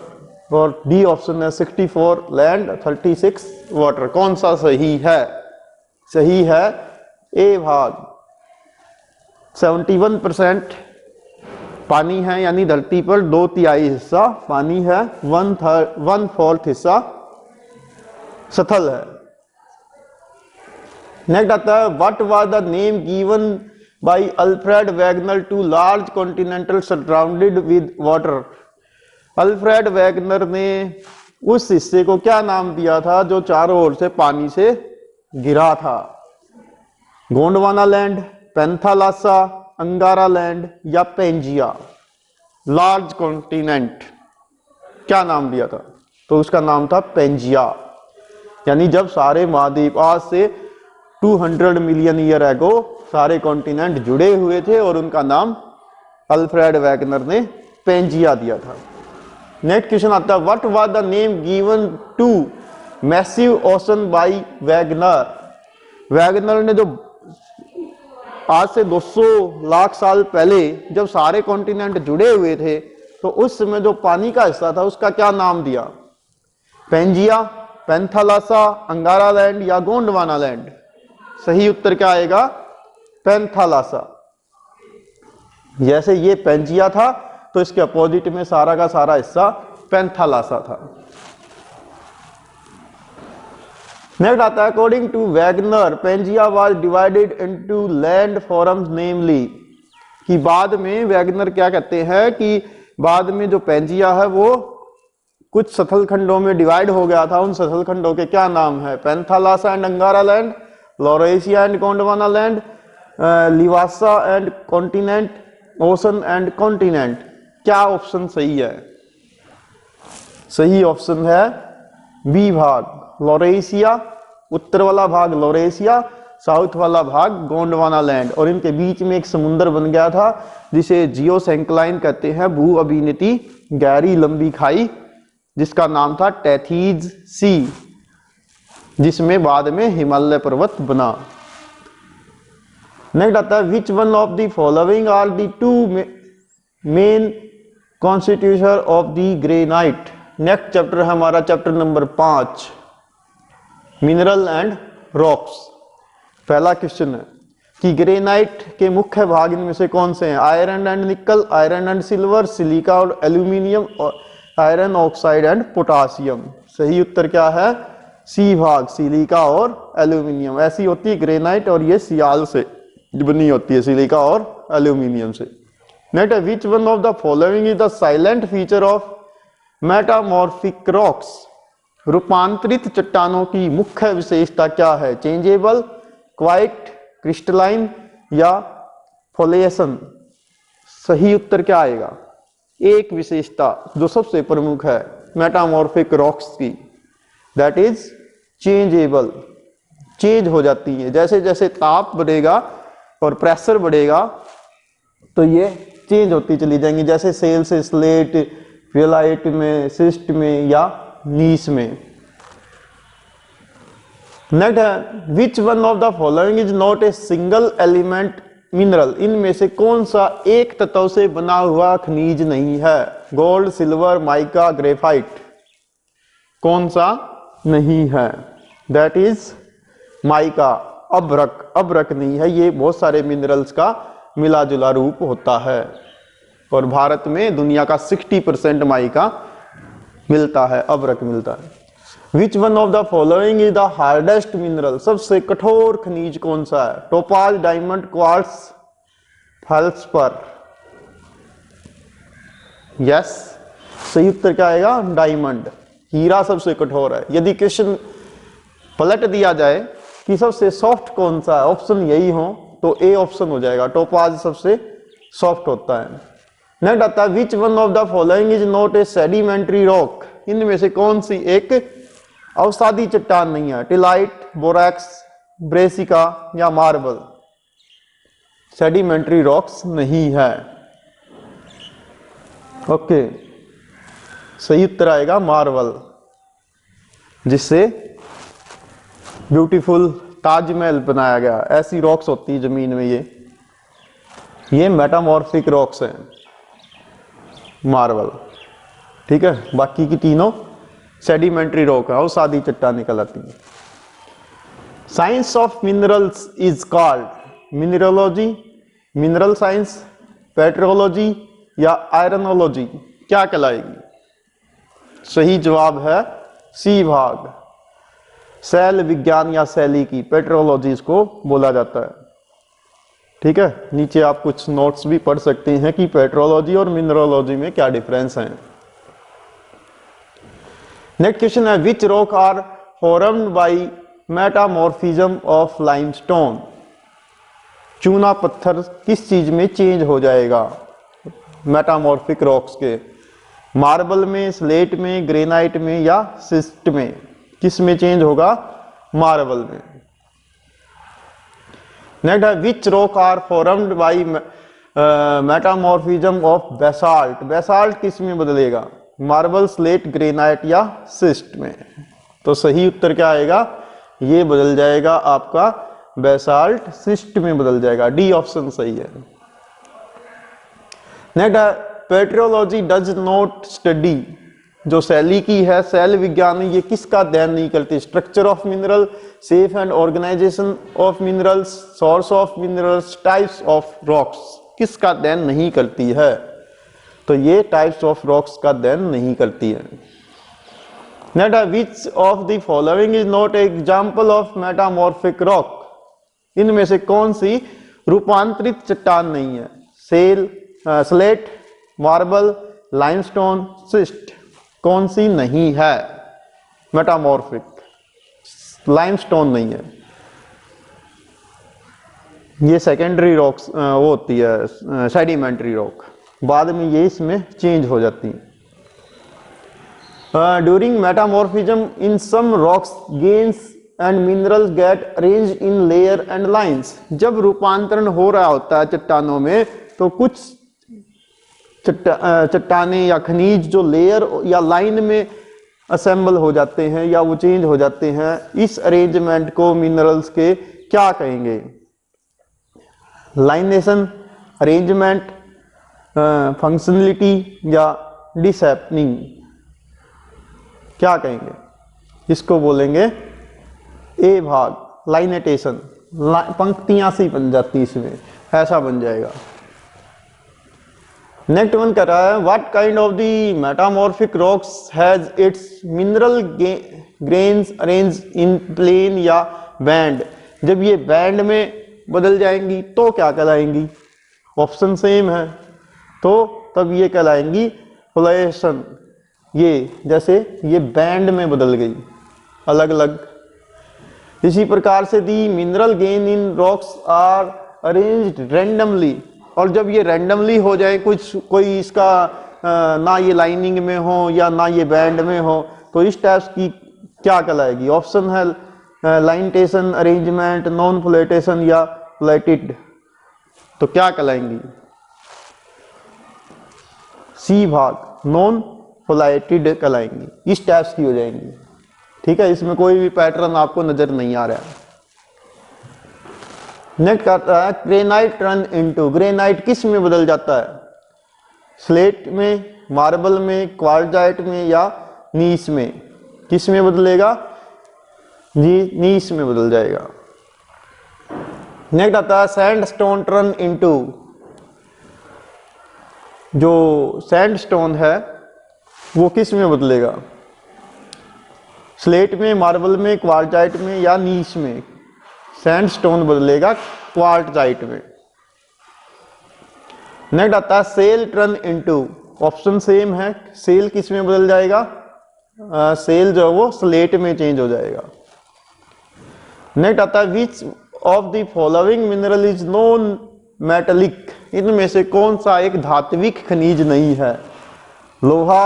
और डी ऑप्शन है 64 लैंड 36 वाटर। कौन सा सही है? सही है ए भाग, 71% पानी है, यानी धरती पर 2/3 हिस्सा पानी है, 1/4 हिस्सा सतल है। नेक्स्ट आता है what was the name given by Alfred Wegener to large continental surrounded with water. Alfred Wegener ने उस हिस्से को क्या नाम दिया था जो चारों ओर से पानी से घिरा था? गोंडवाना लैंड, पेंथालासा, अंगारा लैंड या पेंजिया? लार्ज कॉन्टिनेंट क्या नाम दिया था? तो उसका नाम था पेंजिया, यानी जब सारे महाद्वीप आज से 200 मिलियन ईयर एगो सारे कॉन्टिनेंट जुड़े हुए थे और उनका नाम अल्फ्रेड वैगनर ने पेंजिया दिया था। नेक्स्ट क्वेश्चन आता है what was the name given to massive ocean by Wegener. Wegener ने जो आज से 200 लाख साल पहले जब सारे कॉन्टिनेंट जुड़े हुए थे तो उस समय जो पानी का हिस्सा था उसका क्या नाम दिया? पेंजिया, पेंथालासा, अंगारा लैंड या गोंडवाना लैंड? सही उत्तर क्या आएगा? पेंथालासा। जैसे ये पेंजिया था तो इसके अपोजिट में सारा का सारा हिस्सा पेंथालासा था। नेक्स्ट आता है according to Wegener Pangaea was divided into land forms namely, कि बाद में वैगनर क्या कहते हैं कि बाद में जो पेंजिया है वो कुछ सतल खंडों में डिवाइड हो गया था। उन सतल खंडों के क्या नाम है? Panthalassa and Angara land, Laurasia and Gondwana land, Livasa and continent, ocean and continent. क्या ऑप्शन सही है? सही ऑप्शन है बी भाग, लॉरेशिया। उत्तर वाला भाग लॉरेशिया, साउथ वाला भाग गोंडवाना लैंड, और इनके बीच में एक समुद्र बन गया था जिसे जियोसेंक्लाइन कहते हैं, भू अभिनीति गहरी लंबी खाई, जिसका नाम था टेथीज सी, जिसमें बाद में हिमालय पर्वत बना। नेक्स्ट आता है which one of the following are the two main constitution of the granite. Next chapter है हमारा chapter number 5, mineral and rocks. पहला क्वेश्चन है कि ग्रेनाइट के मुख्य भाग इनमें से कौन से हैं? आयरन एंड निकल, आयरन एंड सिल्वर, सिलिका और एल्यूमिनियम, और आयरन ऑक्साइड एंड पोटासियम। सही उत्तर क्या है? सी भाग, सिलिका और एल्यूमिनियम। ऐसी होती है ग्रेनाइट और ये सियाल से बनी होती है, सिलिका और एल्यूमिनियम से। Next, which one of the following is the silent feature of metamorphic rocks. रूपांतरित चट्टानों की मुख्य विशेषता क्या है? चेंजेबल, क्वाइट, क्रिस्टलाइन या फोलिएशन? सही उत्तर क्या आएगा? एक विशेषता जो सबसे प्रमुख है मेटामॉर्फिक रॉक्स की, दैट इज चेंजेबल, चेंज हो जाती है। जैसे जैसे ताप बढ़ेगा और प्रेशर बढ़ेगा तो ये चेंज होती चली जाएंगी, जैसे सेल से स्लेट, फिलाइट में, सिस्ट में या नीस में। नेक्स्ट है which one of the following is not a single element mineral. इनमें से कौन सा एक तत्व से बना हुआ खनिज नहीं है? Gold, silver, mica, graphite? कौन सा नहीं है? That is mica. अभ्रक, अभ्रक नहीं है, ये बहुत सारे मिनरल्स का मिला जुला रूप होता है और भारत में दुनिया का 60% माइका मिलता है, अभ्रक मिलता है। Which one of the following is the hardest mineral. सबसे कठोर खनिज कौन सा है? Topaz, diamond, quartz, feldspar? Yes, सही उत्तर क्या आएगा? डायमंड। हीरा सबसे कठोर है। यदि क्वेश्चन पलट दिया जाए कि सबसे सॉफ्ट कौन सा है, ऑप्शन यही हो तो ए ऑप्शन हो जाएगा, टोपाज सबसे सॉफ्ट होता है। नेक्स्ट आता है which one of the following is not A sedimentary rock. इनमें से कौन सी एक अवसादी चट्टान नहीं है? टिलाइट, बोरैक्स, ब्रेसिका या मार्बल? सेडिमेंट्री रॉक्स नहीं है। ओके, सही उत्तर आएगा मार्बल, जिससे ब्यूटीफुल ताजमहल बनाया गया। ऐसी रॉक्स होती है जमीन में, ये मेटामॉर्फिक रॉक्स हैं, मार्बल। ठीक है, बाकी की तीनों सेडिमेंट्री रॉक है और सादी चट्टानें कहलाती हैं। Science of minerals is called mineralogy, mineral science, petrology या आयरनोलॉजी, क्या कहलाएगी? सही जवाब है सी भाग, सेल विज्ञान या शैली की, पेट्रोलॉजी इसको बोला जाता है। ठीक है, नीचे आप कुछ नोट्स भी पढ़ सकते हैं कि पेट्रोलॉजी और मिनरोलॉजी में क्या डिफरेंस है। नेक्स्ट क्वेश्चन है, which rock are formed by metamorphism of limestone? चूना पत्थर किस चीज में चेंज हो जाएगा मेटामॉर्फिक रॉक्स के? मार्बल में, स्लेट में, ग्रेनाइट में या सिस्ट में? किस में चेंज होगा? मार्बल में। नेक्स्ट है, which rock are formed by metamorphism of basalt? Basalt किस में बदलेगा? मार्बल, स्लेट, ग्रेनाइट या सिस्ट में? तो सही उत्तर क्या आएगा? ये बदल जाएगा आपका बेसाल्ट, सिस्ट में बदल जाएगा। डी ऑप्शन सही है। नेक्स्ट है, पेट्रोलॉजी डज नॉट स्टडी, जो शैली की है, सेल विज्ञान, ये किसका अध्ययन नहीं करती? Structure of mineral, shape and organisation of minerals, source of minerals, types of rocks, किसका अध्ययन नहीं करती है? तो ये टाइप्स ऑफ रॉक्स का अध्ययन नहीं करती है। Next, which of the following is not example of metamorphic rock? इनमें से कौन सी रूपांतरित चट्टान नहीं है? स्लेट, मार्बल, लाइमस्टोन, सिस्ट, कौन सी नहीं है मेटामॉर्फिक? लाइमस्टोन नहीं है, ये सेकेंडरी रॉक्स वो होती है, सेडिमेंट्री रॉक, बाद में ये इसमें चेंज हो जाती है। During metamorphism in some rocks grains and minerals get arrange in layer and lines. जब रूपांतरण हो रहा होता है चट्टानों में, तो कुछ चट्टानें या खनिज जो लेयर या लाइन में असेंबल हो जाते हैं या वो चेंज हो जाते हैं, इस अरेंजमेंट को मिनरल्स के क्या कहेंगे? लाइनेशन, अरेंजमेंट, फंक्शनलिटी या डिसैपनिंग, क्या कहेंगे? इसको बोलेंगे ए भाग, लाइनेटेशन, पंक्तियां सी बन जाती इसमें, ऐसा बन जाएगा। नेक्स्ट वन कर रहा है, what kind of the metamorphic rocks has its mineral grains arrange in plane या बैंड? जब ये बैंड में बदल जाएंगी तो क्या कहलाएंगी? ऑप्शन सेम है, तो तब ये कहलाएंगी फ्लोएशन। ये जैसे ये बैंड में बदल गई अलग अलग। इसी प्रकार से the mineral grain in rocks are arranged randomly, और जब ये रैंडमली हो जाए, कुछ कोई इसका ना ये लाइनिंग में हो या ना ये बैंड में हो, तो इस टाइप की क्या कहलाएगी? ऑप्शन है लाइनटेशन, अरेंजमेंट, नॉन फ्लोटेशन या फ्लैटेड, तो क्या कहलाएंगी? सी भाग, नॉन फ्लैटेड कहलाएंगी, इस टाइप की हो जाएंगी। ठीक है, इसमें कोई भी पैटर्न आपको नजर नहीं आ रहा है। नेक्स्ट आता है, ग्रेनाइट टर्न इनटू, ग्रेनाइट किस में बदल जाता है? स्लेट में, मार्बल में, क्वार्टजाइट में या नीस में? किस में बदलेगा जी? नीस में बदल जाएगा। नेक्स्ट आता है, सैंडस्टोन टर्न इनटू, जो सैंडस्टोन है वो किस में बदलेगा? स्लेट में, मार्बल में, क्वार्टजाइट में या नीस में? सैंडस्टोन बदलेगा क्वार्टजाइट में। नेक्स्ट आता है, shale turn into, option same है, सेल किस में बदल जाएगा? सेल जो है वो स्लेट में चेंज हो जाएगा। नेक्स्ट आता है, which of the following mineral is non metallic, इनमें से कौन सा एक धात्विक खनिज नहीं है? लोहा,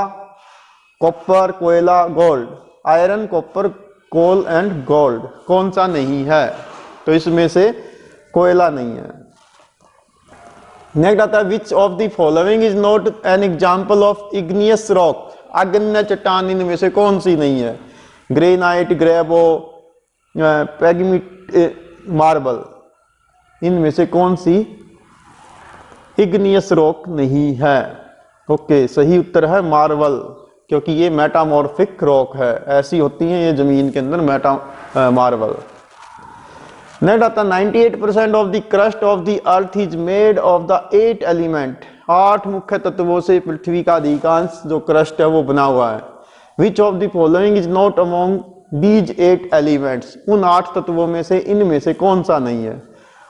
कॉपर, कोयला, gold. Iron, copper, coal and gold, कौन सा नहीं है? तो इसमें से कोयला नहीं है। नेक्स्ट आता है which of the following is not an example of igneous rock, अग्न्य चट्टान इनमें से कौन सी नहीं है? ग्रेनाइट, ग्रेवो, पेगमिट, मार्बल, इनमें से कौन सी इग्नियस रॉक नहीं है? ओके, सही उत्तर है मार्बल, क्योंकि ये मेटामॉर्फिक रॉक है, ऐसी होती है ये जमीन के अंदर मार्बल। नेक्स्ट आता 98% of the crust of the earth is made of the 8 element, 8 मुख्य तत्वों से पृथ्वी का अधिकांश जो क्रस्ट है वो बना हुआ है। Which of the following is not among these 8 elements, उन 8 तत्वों में से इनमें से कौन सा नहीं है?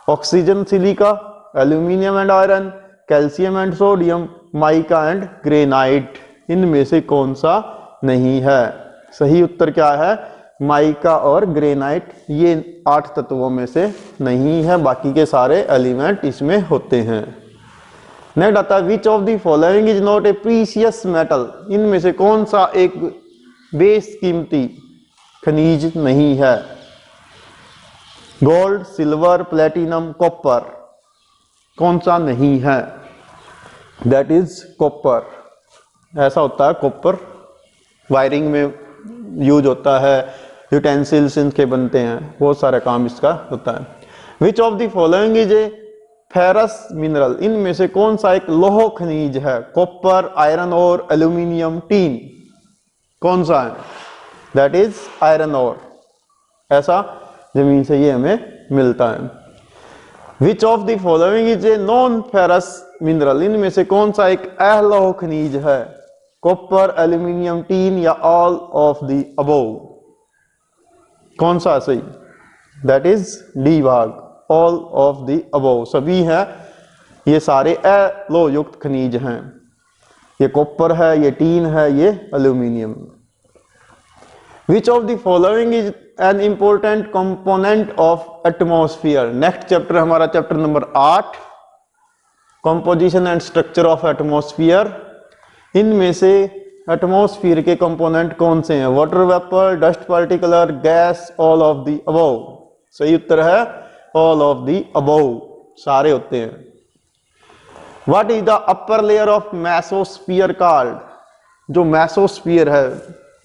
Oxygen, silica, aluminium and iron, calcium and sodium, mica and granite, इनमें से कौन सा नहीं है? सही उत्तर क्या है? माइका और ग्रेनाइट, ये 8 तत्वों में से नहीं है, बाकी के सारे एलिमेंट इसमें होते हैं। नेक्स्ट आता है which of the following is not A precious metal, इनमें से कौन सा एक बेशकीमती खनिज नहीं है? गोल्ड, सिल्वर, प्लेटिनम, कॉपर, कौन सा नहीं है? That is copper. ऐसा होता है कॉपर वायरिंग में यूज होता है, यूटेंसिल्स इनके बनते हैं, बहुत सारे काम इसका होता है। Which of the following is a ferrous mineral, इनमें से कौन सा एक लौह खनिज है? कॉपर, आयरन और एल्यूमिनियम, टीन, कौन सा है? दैट इज आयरन ओर, ऐसा जमीन से ये हमें मिलता है। Which of the following is a non ferrous mineral, इनमें से कौन सा एक अलौह खनिज है? कॉपर, एल्यूमिनियम, टीन या ऑल ऑफ द अबोव, कौन सा सही? दैट इज डी भाग, ऑल ऑफ द अबोव, सभी हैं, ये सारे अलौह युक्त खनिज हैं। ये कॉपर है, ये टीन है, ये aluminium. Which of the following is an important component of atmosphere, next chapter हमारा chapter number 8, composition and structure of atmosphere. इनमें से एटमॉस्फेयर के कंपोनेंट कौन से हैं? Water vapour, dust particular, gas, all of the above. सही उत्तर है ऑल ऑफ द अबव, सारे होते हैं। What is the upper layer of mesosphere called, जो मेसोस्फीयर है,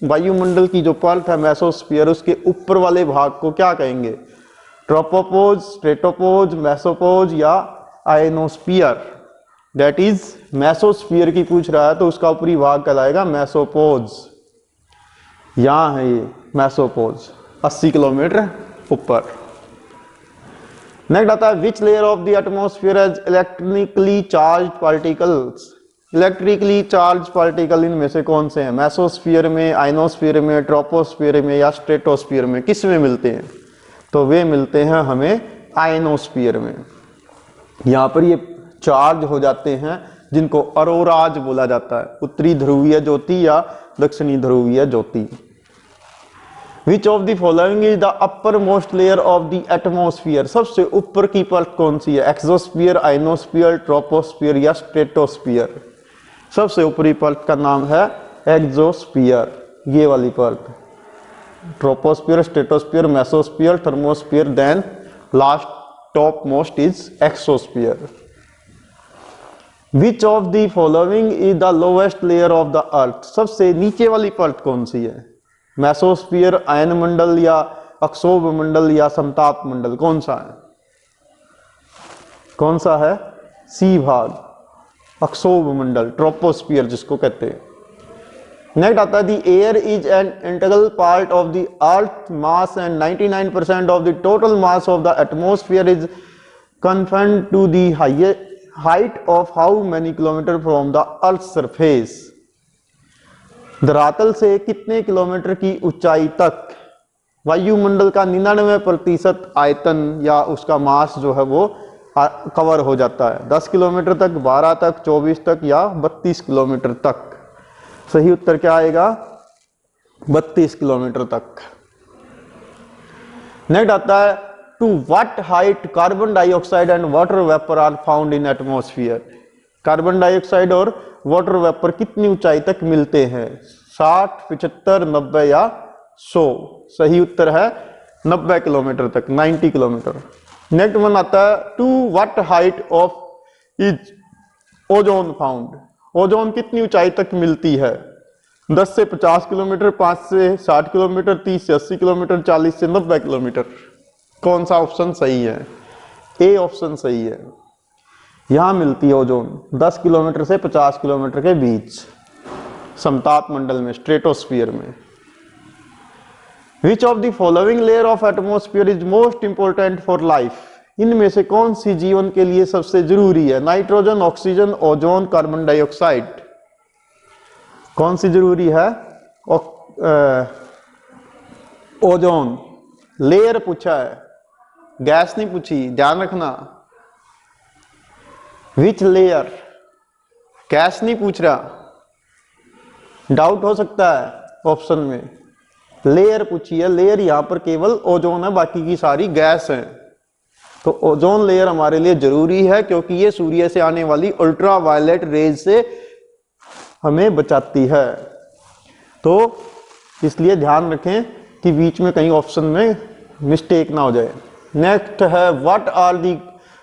वायुमंडल की जो परत है मेसोस्फीयर, उसके ऊपर वाले भाग को क्या कहेंगे? ट्रोपोपोज, स्ट्रेटोपोज, मेसोपोज या आयनोस्फीयर? दैट इज मेसोस्फीयर की पूछ रहा है तो उसका ऊपरी भाग कहलाएगा मेसोपोज। यहां है ये मेसोपोज, 80 किलोमीटर ऊपर। नेक्स्ट आता है विच layer of the atmosphere has electrically charged particles, electrically charge particle इनमें से कौन से हैं? मेसोस्फीयर में, आयनोस्फीयर में, ट्रोपोस्फीयर में या स्ट्रेटोस्फीयर में, किस में मिलते हैं? तो वे मिलते हैं हमें आयनोस्फीयर में। यहां पर ये चार्ज हो जाते हैं जिनको अरोराज बोला जाता है, उत्तरी ध्रुवीय ज्योति या दक्षिणी ध्रुवीय ज्योति। Which of the following is the upper most layer of the atmosphere, सबसे ऊपर की परत कौन सी है? एक्सोस्फीयर, आयनोस्फीयर, ट्रोपोस्फीयर या स्ट्रेटोस्फीयर? सबसे ऊपरी परत का नाम है एक्सोस्फीयर, ये वाली परत। Troposphere, stratosphere, mesosphere, thermosphere, then last top most is exosphere. Which of the following is the lowest layer of the earth, सबसे नीचे वाली परत कौन सी है? मेसोस्फीयर, आयन मंडल या अक्षोभ मंडल या समताप मंडल, कौन सा है? कौन सा है? सी भाग, अक्षोभ मंडल, ट्रोपोस्फीयर जिसको कहते हैं। नेक्स्ट आता है the air is an integral part of the earth mass and 99% of the total mass of the atmosphere is confined to the height of how many kilometre from the earth surface, धरातल से कितने kilometre की ऊंचाई तक वायुमंडल का 99% आयतन या उसका मास जो है वो कवर हो जाता है? 10 किलोमीटर तक, 12 तक, 24 तक या 32 किलोमीटर तक? सही उत्तर क्या आएगा? 32 किलोमीटर तक। नेक्स्ट आता है to what height carbon dioxide and water vapour are found in atmosphere, carbon dioxide और वाटर वेपर कितनी ऊंचाई तक मिलते हैं? 60, 75, 90 या 100? सही उत्तर है 90 किलोमीटर तक, 90 किलोमीटर। नेक्स्ट वन आता है to what height of is ozone found. Ozone कितनी ऊंचाई तक मिलती है? 10 से 50 किलोमीटर, 5 से 60 किलोमीटर, 30 से 80 किलोमीटर, 40 से 90 किलोमीटर। कौन सा ऑप्शन सही है? ए ऑप्शन सही है। यहां मिलती है ओजोन 10 किलोमीटर से 50 किलोमीटर के बीच, समताप मंडल में, स्ट्रेटोस्फीयर में। Which of the following layer of atmosphere is most important for life? इनमें से कौन सी जीवन के लिए सबसे जरूरी है? Nitrogen, oxygen, ozone, carbon dioxide. कौन सी जरूरी है? ओजोन। लेयर पूछा है, गैस नहीं पूछी, ध्यान रखना। विच लेयर, गैस नहीं पूछ रहा, डाउट हो सकता है ऑप्शन में। लेयर पूछी है, लेयर यहां पर केवल ओजोन है, बाकी की सारी गैस है। तो ओजोन लेयर हमारे लिए जरूरी है क्योंकि ये सूर्य से आने वाली अल्ट्रा वायलेट रेज से हमें बचाती है। तो इसलिए ध्यान रखें कि बीच में कहीं ऑप्शन में मिस्टेक ना हो जाए। नेक्स्ट है, what are the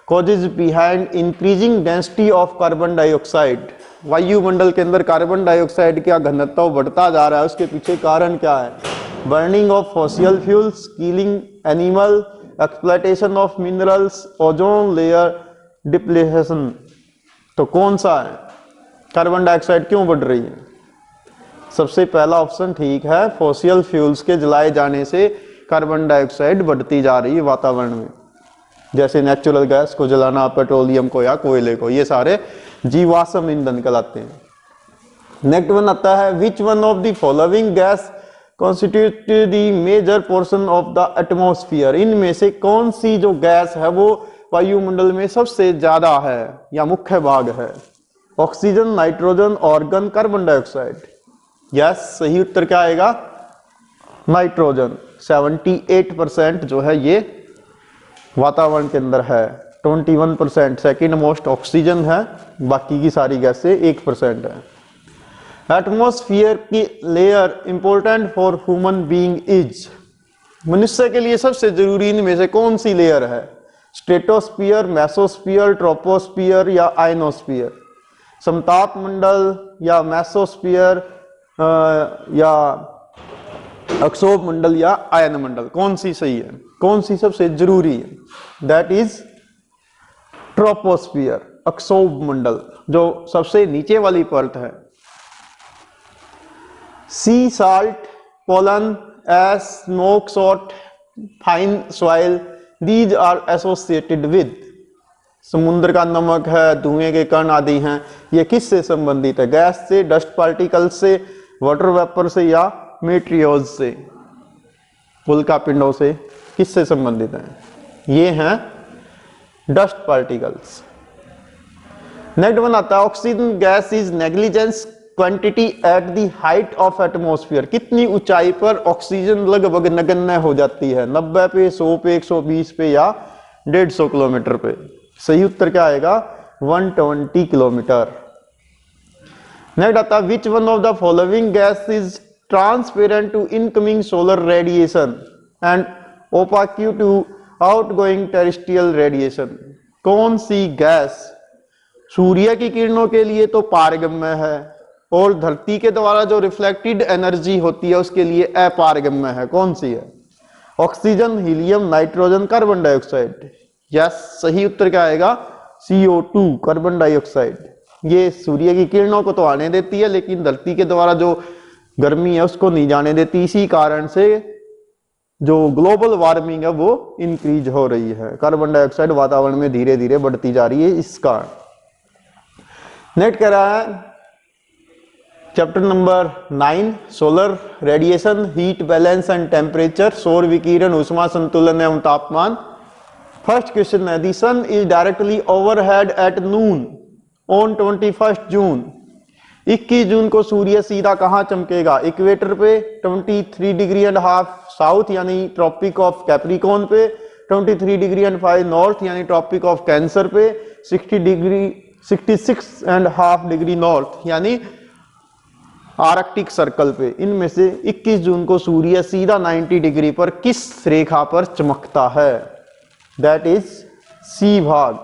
causes behind increasing density of carbon dioxide? वायुमंडल के अंदर कार्बन डाइऑक्साइड का घनत्व बढ़ता जा रहा है, उसके पीछे कारण क्या है? Burning of fossil fuels, killing animal, exploitation of minerals, ozone layer depletion. तो कौन सा है? कार्बन डाइऑक्साइड क्यों बढ़ रही है? सबसे पहला ऑप्शन ठीक है, फॉसिल फ्यूल्स के जलाए जाने से कार्बन डाइऑक्साइड बढ़ती जा रही है वातावरण में, जैसे नेचुरल गैस को जलाना, पेट्रोलियम को या कोयले को, ये सारे जीवाश्म ईंधन कहलाते हैं। नेक्स्ट वन आता है, which one of the following gas constitute the major portion of the atmosphere? इनमें से कौन सी जो गैस है वो वायुमंडल में सबसे ज्यादा है या मुख्य भाग है? Oxygen, nitrogen, organ, carbon dioxide. Yes, सही उत्तर क्या आएगा? नाइट्रोजन। 78% जो है ये वातावरण के अंदर है, 21% सेकेंड मोस्ट ऑक्सीजन है, बाकी की सारी गैसें 1% है। एटमॉस्फेयर की layer important for human being is? मनुष्य के लिए सबसे जरूरी इनमें से कौन सी लेयर है? स्ट्रेटोस्फीयर, मेसोस्फीयर, ट्रोपोस्फीयर या आयनोस्फीयर? समताप मंडल या मेसोस्फीयर या अक्षोभ मंडल या आयन मंडल? कौन सी सही है? कौन सी सबसे जरूरी है? दैट इज ट्रोपोस्फीयर, अक्षोभ मंडल, जो सबसे नीचे वाली परत है। Sea salt, pollen, ash, smoke salt, fine soil, these are associated with? समुद्र का नमक है, धुएं के कण आदि हैं, ये किससे संबंधित है? गैस से, डस्ट पार्टिकल से, वाटर वेपर से या मेट्रियोज से, उल्का पिंडों से? किससे संबंधित है? ये हैं डस्ट पार्टिकल्स। नेक्स्ट वन आता है, oxygen gas is negligence quantity at the height of atmosphere? कितनी ऊंचाई पर ऑक्सीजन लगभग नगण्य हो जाती है? 90 पे, 100 पे, 120 पे या 150 किलोमीटर पे? सही उत्तर क्या आएगा? 120 किलोमीटर। नेक्स्ट आता है, which one of the following gas is transparent to incoming solar radiation and opaque to outgoing terrestrial radiation? कौन सी गैस सूर्य की किरणों के लिए तो पारगम्य है और धरती के द्वारा जो रिफ्लेक्टेड एनर्जी होती है उसके लिए अपारगम्य है? कौन सी है? Oxygen, helium, nitrogen, carbon dioxide? Yes, सही उत्तर क्या आएगा? CO2, carbon dioxide. ये सूर्य की किरणों को तो आने देती है लेकिन धरती के द्वारा जो गर्मी है उसको नहीं जाने देती, इसी कारण से जो ग्लोबल वार्मिंग है वो इंक्रीज हो रही है। कार्बन डाइऑक्साइड वातावरण में धीरे धीरे बढ़ती जा रही है इस कारण। नेक्स्ट कह रहा है chapter number 9, solar radiation, heat balance and temperature, सौर विकिरण, ऊष्मा संतुलन एवं तापमान। फर्स्ट क्वेश्चन है, the sun is directly overhead at noon on 21 June. 21 जून को सूर्य सीधा कहां चमकेगा? इक्वेटर पे, 23 डिग्री एंड हाफ साउथ यानी ट्रॉपिक ऑफ कैप्रिकॉर्न पे, 23 डिग्री एंड 5 नॉर्थ यानी ट्रॉपिक ऑफ कैंसर पे, 66 एंड हाफ डिग्री नॉर्थ यानी आर्कटिक सर्कल पे। इनमें से 21 जून को सूर्य सीधा 90 डिग्री पर किस रेखा पर चमकता है? दैट इज सी भाग।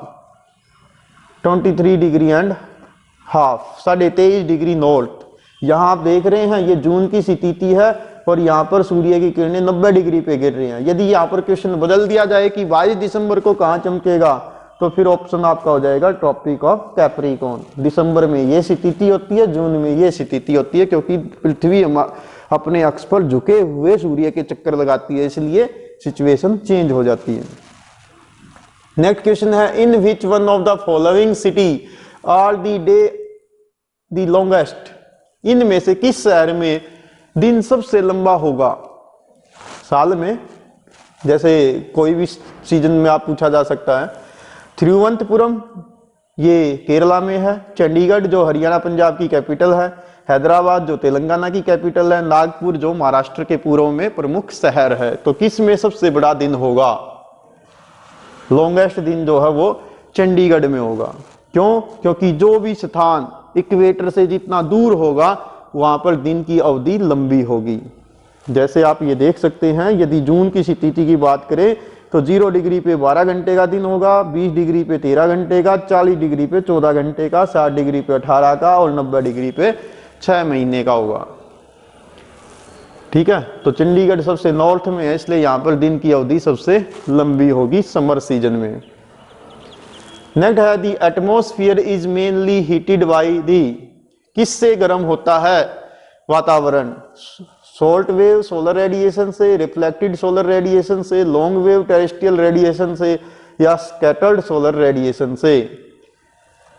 23 degree and half, 23.5 degree north. यहाँ आप देख रहे हैं ये जून की स्थिति है और यहाँ पर सूर्य की किरणें 90 डिग्री पे गिर रही हैं। यदि यहाँ पर क्वेश्चन बदल दिया जाए कि 22 दिसंबर को कहाँ चमकेगा, तो फिर ऑप्शन आपका हो जाएगा ट्रॉपिक ऑफ कैप्रिकॉर्न। दिसंबर में ये स्थिति होती है, जून में ये स्थिति होती है, क्योंकि पृथ्वी अपने अक्ष पर झुके हुए सूर्य के चक्कर लगाती है, इसलिए सिचुएशन चेंज हो जाती है। नेक्स्ट क्वेश्चन है, in which one of the following city are the day the longest, इनमें से किस शहर में दिन सबसे लंबा होगा साल में? जैसे कोई भी सीजन में आप पूछा जा सकता है। तिरुवनंतपुरम ये केरला में है, चंडीगढ़ जो हरियाणा पंजाब की कैपिटल है, हैदराबाद जो तेलंगाना की कैपिटल है, नागपुर जो महाराष्ट्र के पूर्व में प्रमुख शहर है। तो किस में सबसे बड़ा दिन होगा? लॉन्गेस्ट दिन जो है वो चंडीगढ़ में होगा। क्यों? क्योंकि जो भी स्थान इक्वेटर से जितना दूर होगा वहां पर दिन की अवधि लंबी होगी। जैसे आप ये देख सकते हैं, यदि जून की स्थिति की बात करें तो 0 डिग्री पे 12 घंटे का दिन होगा, 20 डिग्री पे 13 घंटे का, 40 डिग्री पे 14 घंटे का, 60 डिग्री पे 18 का और 90 डिग्री पे 6 महीने का होगा। ठीक है, तो चंडीगढ़ सबसे नॉर्थ में है, इसलिए यहाँ पर दिन की अवधि सबसे लंबी होगी समर सीजन में। नेक्स्ट है, the atmosphere is mainly heated by the, किससे गर्म होता है वातावरण? सोल्ट वेव सोलर रेडिएशन से, रिफ्लेक्टेड सोलर रेडिएशन से, लॉन्ग वेव टेरेस्ट्रियल रेडिएशन से या स्कैटर्ड सोलर रेडिएशन से?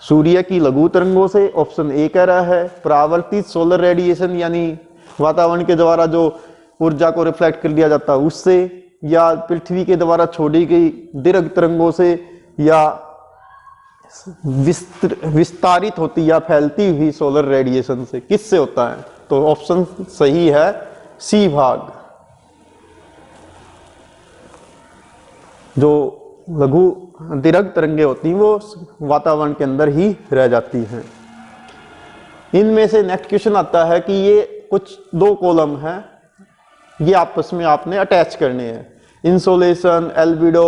सूर्य की लघु तरंगों से, ऑप्शन ए कह रहा है। परावर्तित सोलर रेडिएशन यानी वातावरण के द्वारा जो ऊर्जा को रिफ्लेक्ट कर दिया जाता है उससे, या पृथ्वी के द्वारा छोड़ी गई दीर्घ तरंगों से, या विस्तारित होती या फैलती हुई सोलर रेडिएशन से? किससे होता है? तो ऑप्शन सही है सी भाग, जो लघु दीर्घ तरंगे होती हैं वो वातावरण के अंदर ही रह जाती हैं। इनमें से नेक्स्ट क्वेश्चन आता है कि ये कुछ 2 कॉलम हैं, ये आपस में आपने अटैच करने हैं। Insolation, albedo,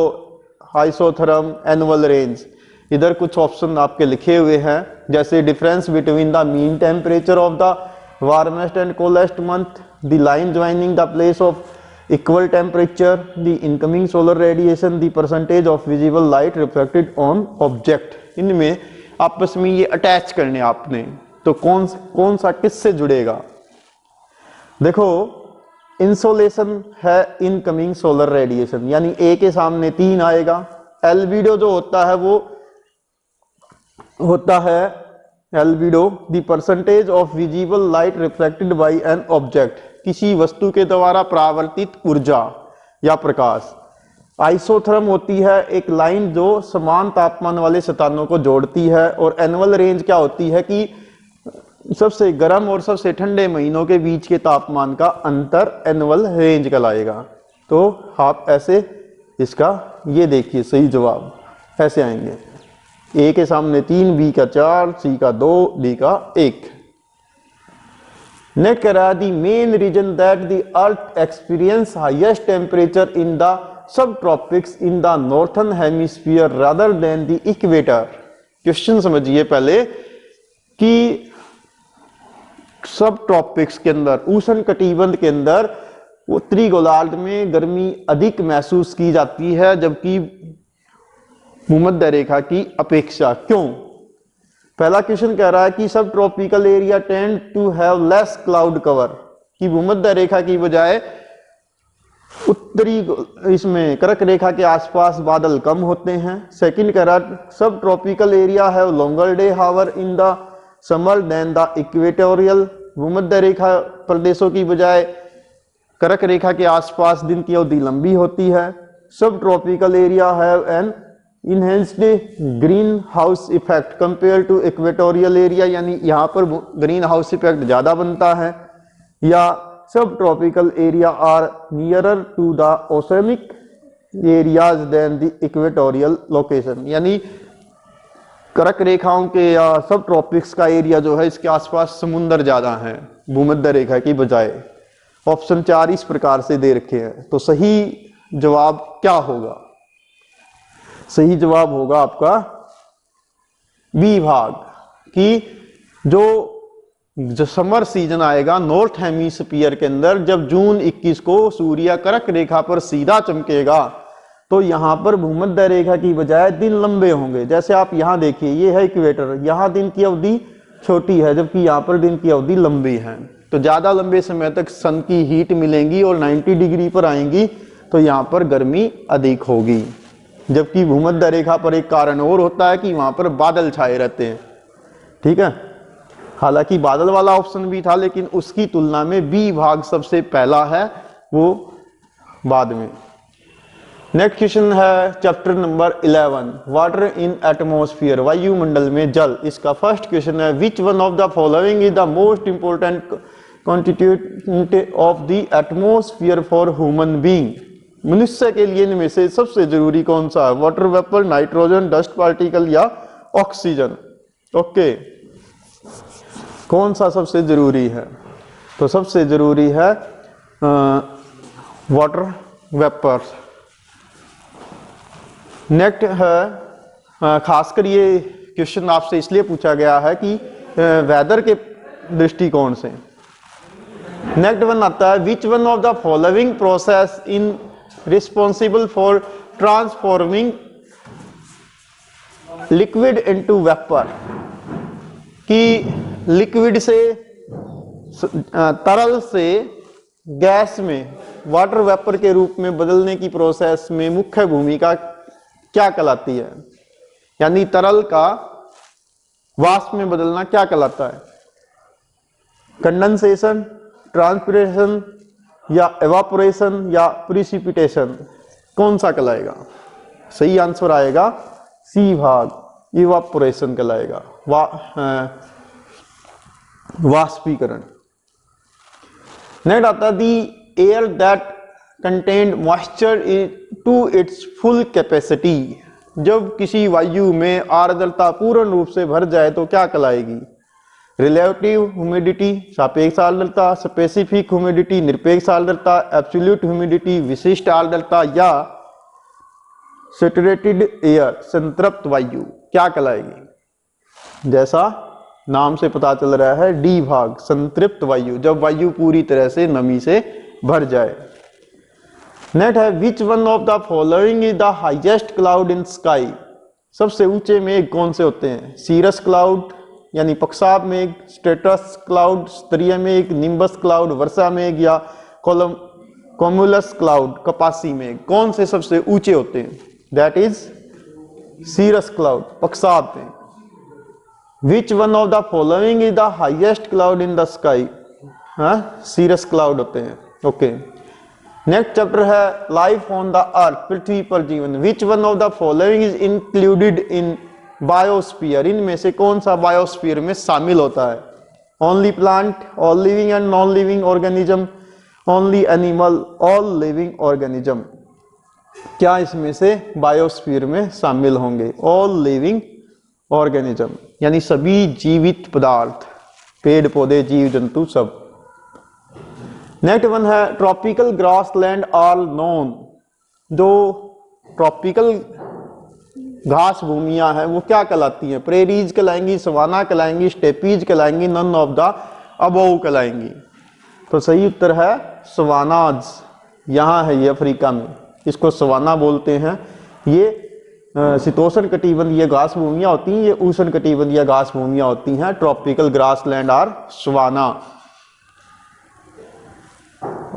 isotherm, annual range. इधर कुछ ऑप्शन आपके लिखे हुए हैं, जैसे difference between the mean temperature of the warmest and coldest month, the line joining the place of equal temperature, the incoming solar radiation, the percentage of visible light reflected on object. इनमें आपस में ये attach करने आपने, तो कौन सा किससे जुड़ेगा? देखो, इंसोलेशन है इनकमिंग सोलर रेडिएशन, यानी ए के सामने 3 आएगा। एल्बिडो जो होता है वो होता है albedo the percentage of visible light reflected by an object, किसी वस्तु के द्वारा परावर्तित ऊर्जा या प्रकाश। आइसोथर्म होती है एक लाइन जो समान तापमान वाले स्थानों को जोड़ती है। और एनुअल रेंज क्या होती है कि सबसे गर्म और सबसे ठंडे महीनों के बीच के तापमान का अंतर एनुअल रेंज कहलाएगा। तो आप ऐसे इसका ये देखिए सही जवाब ऐसे आएंगे, ए के सामने 3, बी का 4, सी का 2, डी का 1। नेक्स्ट करा, the main reason that the earth experience highest temperature in the subtropics in the northern hemisphere rather than the equator. Question समझिए पहले कि सब ट्रॉपिक्स के अंदर, उष्ण कटिबंध के अंदर उत्तरी गोलार्ध में गर्मी अधिक महसूस की जाती है, जबकि भूमध्य रेखा की अपेक्षा। क्यों? पहला क्वेश्चन कह रहा है कि subtropical area tend to have less cloud cover, कि भूमध्य रेखा की बजाय उत्तरी इसमें कर्क रेखा के आसपास बादल कम होते हैं। सेकंड कह रहा है subtropical area have longer day hour in the summer than the equatorial, भूमध्य रेखा प्रदेशों की बजाय कर्क रेखा के आसपास दिन की अवधि लंबी होती है। Subtropical area have an enhanced greenhouse effect compare to equatorial area, यानी यहाँ पर ग्रीन हाउस इफेक्ट ज्यादा बनता है। या subtropical area are nearer to the oceanic areas than the equatorial location, यानी कर्क रेखाओं के या सब ट्रॉपिक्स का एरिया जो है इसके आसपास समुद्र ज्यादा है भूमध्य रेखा की बजाय। ऑप्शन 4 इस प्रकार से दे रखे हैं। तो सही जवाब क्या होगा? सही जवाब होगा आपका बी भाग कि जो समर सीजन आएगा नॉर्थ हेमिस्फीयर के अंदर, जब जून 21 को सूर्य कर्क रेखा पर सीधा चमकेगा तो यहाँ पर भूमध्य रेखा की बजाय दिन लंबे होंगे। जैसे आप यहाँ देखिए, ये है इक्वेटर, यहाँ दिन की अवधि छोटी है जबकि यहाँ पर दिन की अवधि लंबी है। तो ज्यादा लंबे समय तक सन की हीट मिलेंगी और 90 डिग्री पर आएंगी तो यहाँ पर गर्मी अधिक होगी। जबकि भूमध्य रेखा पर एक कारण और होता है कि वहां पर बादल छाए रहते हैं। ठीक है, हालांकि बादल वाला ऑप्शन भी था लेकिन उसकी तुलना में बी भाग सबसे पहला है, वो बाद में। नेक्स्ट क्वेश्चन है chapter number 11, water in atmosphere, वायुमंडल में जल। इसका फर्स्ट क्वेश्चन है, which one of the following is the most important constituent of the atmosphere for human being. मनुष्य के लिए इनमें से सबसे जरूरी कौन सा है? Water vapour, nitrogen, dust particle या ऑक्सीजन। ओके, कौन सा सबसे जरूरी है? तो सबसे जरूरी है वाटर वेपर। नेक्स्ट है, खासकर ये क्वेश्चन आपसे इसलिए पूछा गया है कि वेदर के दृष्टिकोण से। नेक्स्ट वन आता है, which one of the following process in responsible for transforming liquid into vapour, कि लिक्विड से तरल से गैस में, वाटर वेपर के रूप में बदलने की प्रोसेस में मुख्य भूमिका क्या कहलाती है? यानी तरल का वाष्प में बदलना क्या कहलाता है? कंडेंसेशन, ट्रांसपिरेशन या एवापोरेशन या प्रिसिपिटेशन, कौन सा कहलाएगा? सही आंसर आएगा सी भाग, इवापोरेशन कहलाएगा, वाष्पीकरण। नेक्स्ट आता है, the air that contained moisture to its full capacity, जब किसी वायु में आर्द्रता पूर्ण रूप से भर जाए तो क्या कहलाएगी? रिलेटिव ह्यूमिडिटी, सापेक्ष आर्द्रता, स्पेसिफिक ह्यूमिडिटी, निरपेक्ष आर्द्रता, एब्सोल्यूट ह्यूमिडिटी, विशिष्ट आर्द्रता या सैचुरेटेड एयर, संतृप्त वायु, क्या कहलाएगी? जैसा नाम से पता चल रहा है, डी भाग, संतृप्त वायु, जब वायु पूरी तरह से नमी से भर जाए। नेक्स्ट है, which one of the following is the highest cloud in sky, सबसे ऊंचे मेघ कौन से होते हैं? सीरस क्लाउड यानी पक्षाभ मेघ, स्ट्रेटस क्लाउड, स्तरीय मेघ, निम्बस क्लाउड, वर्षा मेघ या कोमुलस क्लाउड, कपासी मेघ, कौन से सबसे ऊंचे होते हैं? दैट इज सीरस क्लाउड, पक्षाभ मेघ। Which one of the following is the highest cloud in the sky? Cirrus cloud होते हैं। ओके, नेक्स्ट चैप्टर है लाइफ ऑन द अर्थ, पृथ्वी पर जीवन। Which one of the following is included in biosphere, इनमें से कौन सा बायोस्फीयर में शामिल होता है? Only plant, all living and non living organism, only animal, all living organism, क्या इसमें से बायोस्फीयर में शामिल होंगे? ऑल लिविंग ऑर्गेनिज्म यानी सभी जीवित पदार्थ, पेड़ पौधे, जीव जंतु सब। नेक्स्ट वन है, ट्रॉपिकल ग्रासलैंड आर नोन, जो ट्रॉपिकल घास भूमियां हैं वो क्या कहलाती हैं? प्रेरीज कहलाएंगी, सवाना कहलाएंगी, स्टेपीज कहलाएंगी, नन ऑफ द अबव कहलाएंगी। तो सही उत्तर है सवानाज, यहाँ है ये अफ्रीका में, इसको सवाना बोलते हैं। ये शीतोष्ण कटिबंधीय घास भूमियां होती हैं, ये उष्ण कटिबंधीय घास भूमियां होती हैं। Tropical grassland or savanna.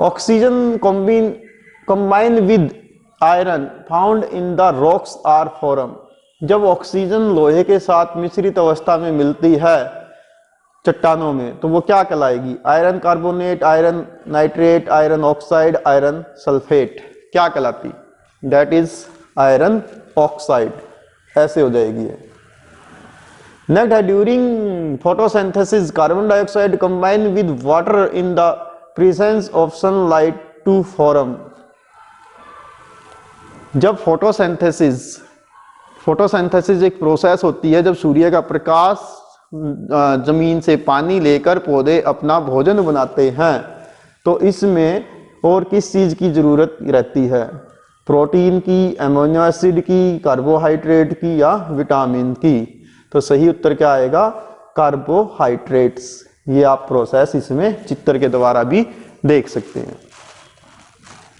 Oxygen combine with iron found in the rocks are form, जब ऑक्सीजन लोहे के साथ मिश्रित अवस्था में मिलती है चट्टानों में तो वो क्या कहलाएगी? Iron carbonate, iron nitrate, iron oxide, iron sulphate, क्या कहलाती? दैट इज आयरन ऑक्साइड, ऐसे हो जाएगी ये। नेक्स्ट है, during photosynthesis carbon dioxide combine with water in the presence of sunlight to form, जब फोटोसिंथेसिस एक प्रोसेस होती है, जब सूर्य का प्रकाश जमीन से पानी लेकर पौधे अपना भोजन बनाते हैं तो इसमें और किस चीज की जरूरत रहती है? प्रोटीन की, अमीनो एसिड की, कार्बोहाइड्रेट की या विटामिन की? तो सही उत्तर क्या आएगा? कार्बोहाइड्रेट्स। ये आप प्रोसेस इसमें चित्र के द्वारा भी देख सकते हैं।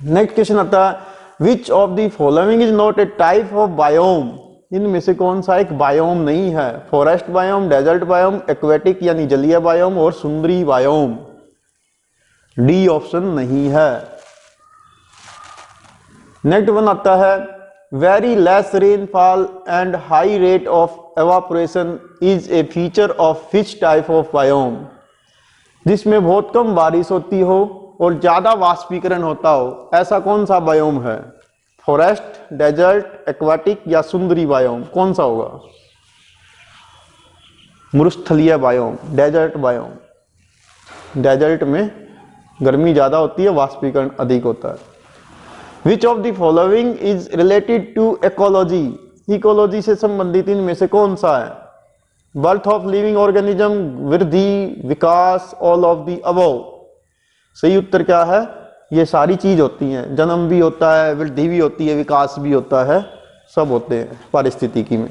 नेक्स्ट क्वेश्चन आता है, which of the following is not a type of biome? इनमें से कौन सा एक बायोम नहीं है? Forest biome, desert biome, aquatic यानी जलीय बायोम और सुंदरी बायोम। डी ऑप्शन नहीं है। नेक्स्ट वन आता है, very less rainfall and high rate of evaporation is a feature of which type of biome? जिसमें बहुत कम बारिश होती हो और ज्यादा वाष्पीकरण होता हो, ऐसा कौन सा बायोम है? फॉरेस्ट, डेजर्ट, एक्वाटिक या सुंदरी बायोम? कौन सा होगा? मरुस्थलीय बायोम, डेजर्ट बायोम। डेजर्ट में गर्मी ज्यादा होती है, वाष्पीकरण अधिक होता है। Which of the following is related to ecology? Ecology से संबंधित इनमें से कौन सा है? बर्थ ऑफ लिविंग ऑर्गेनिज्म, वृद्धि, विकास, ऑल ऑफ द अबव। सही उत्तर क्या है? ये सारी चीज होती हैं, जन्म भी होता है, वृद्धि भी होती है, विकास भी होता है, सब होते हैं पारिस्थितिकी में।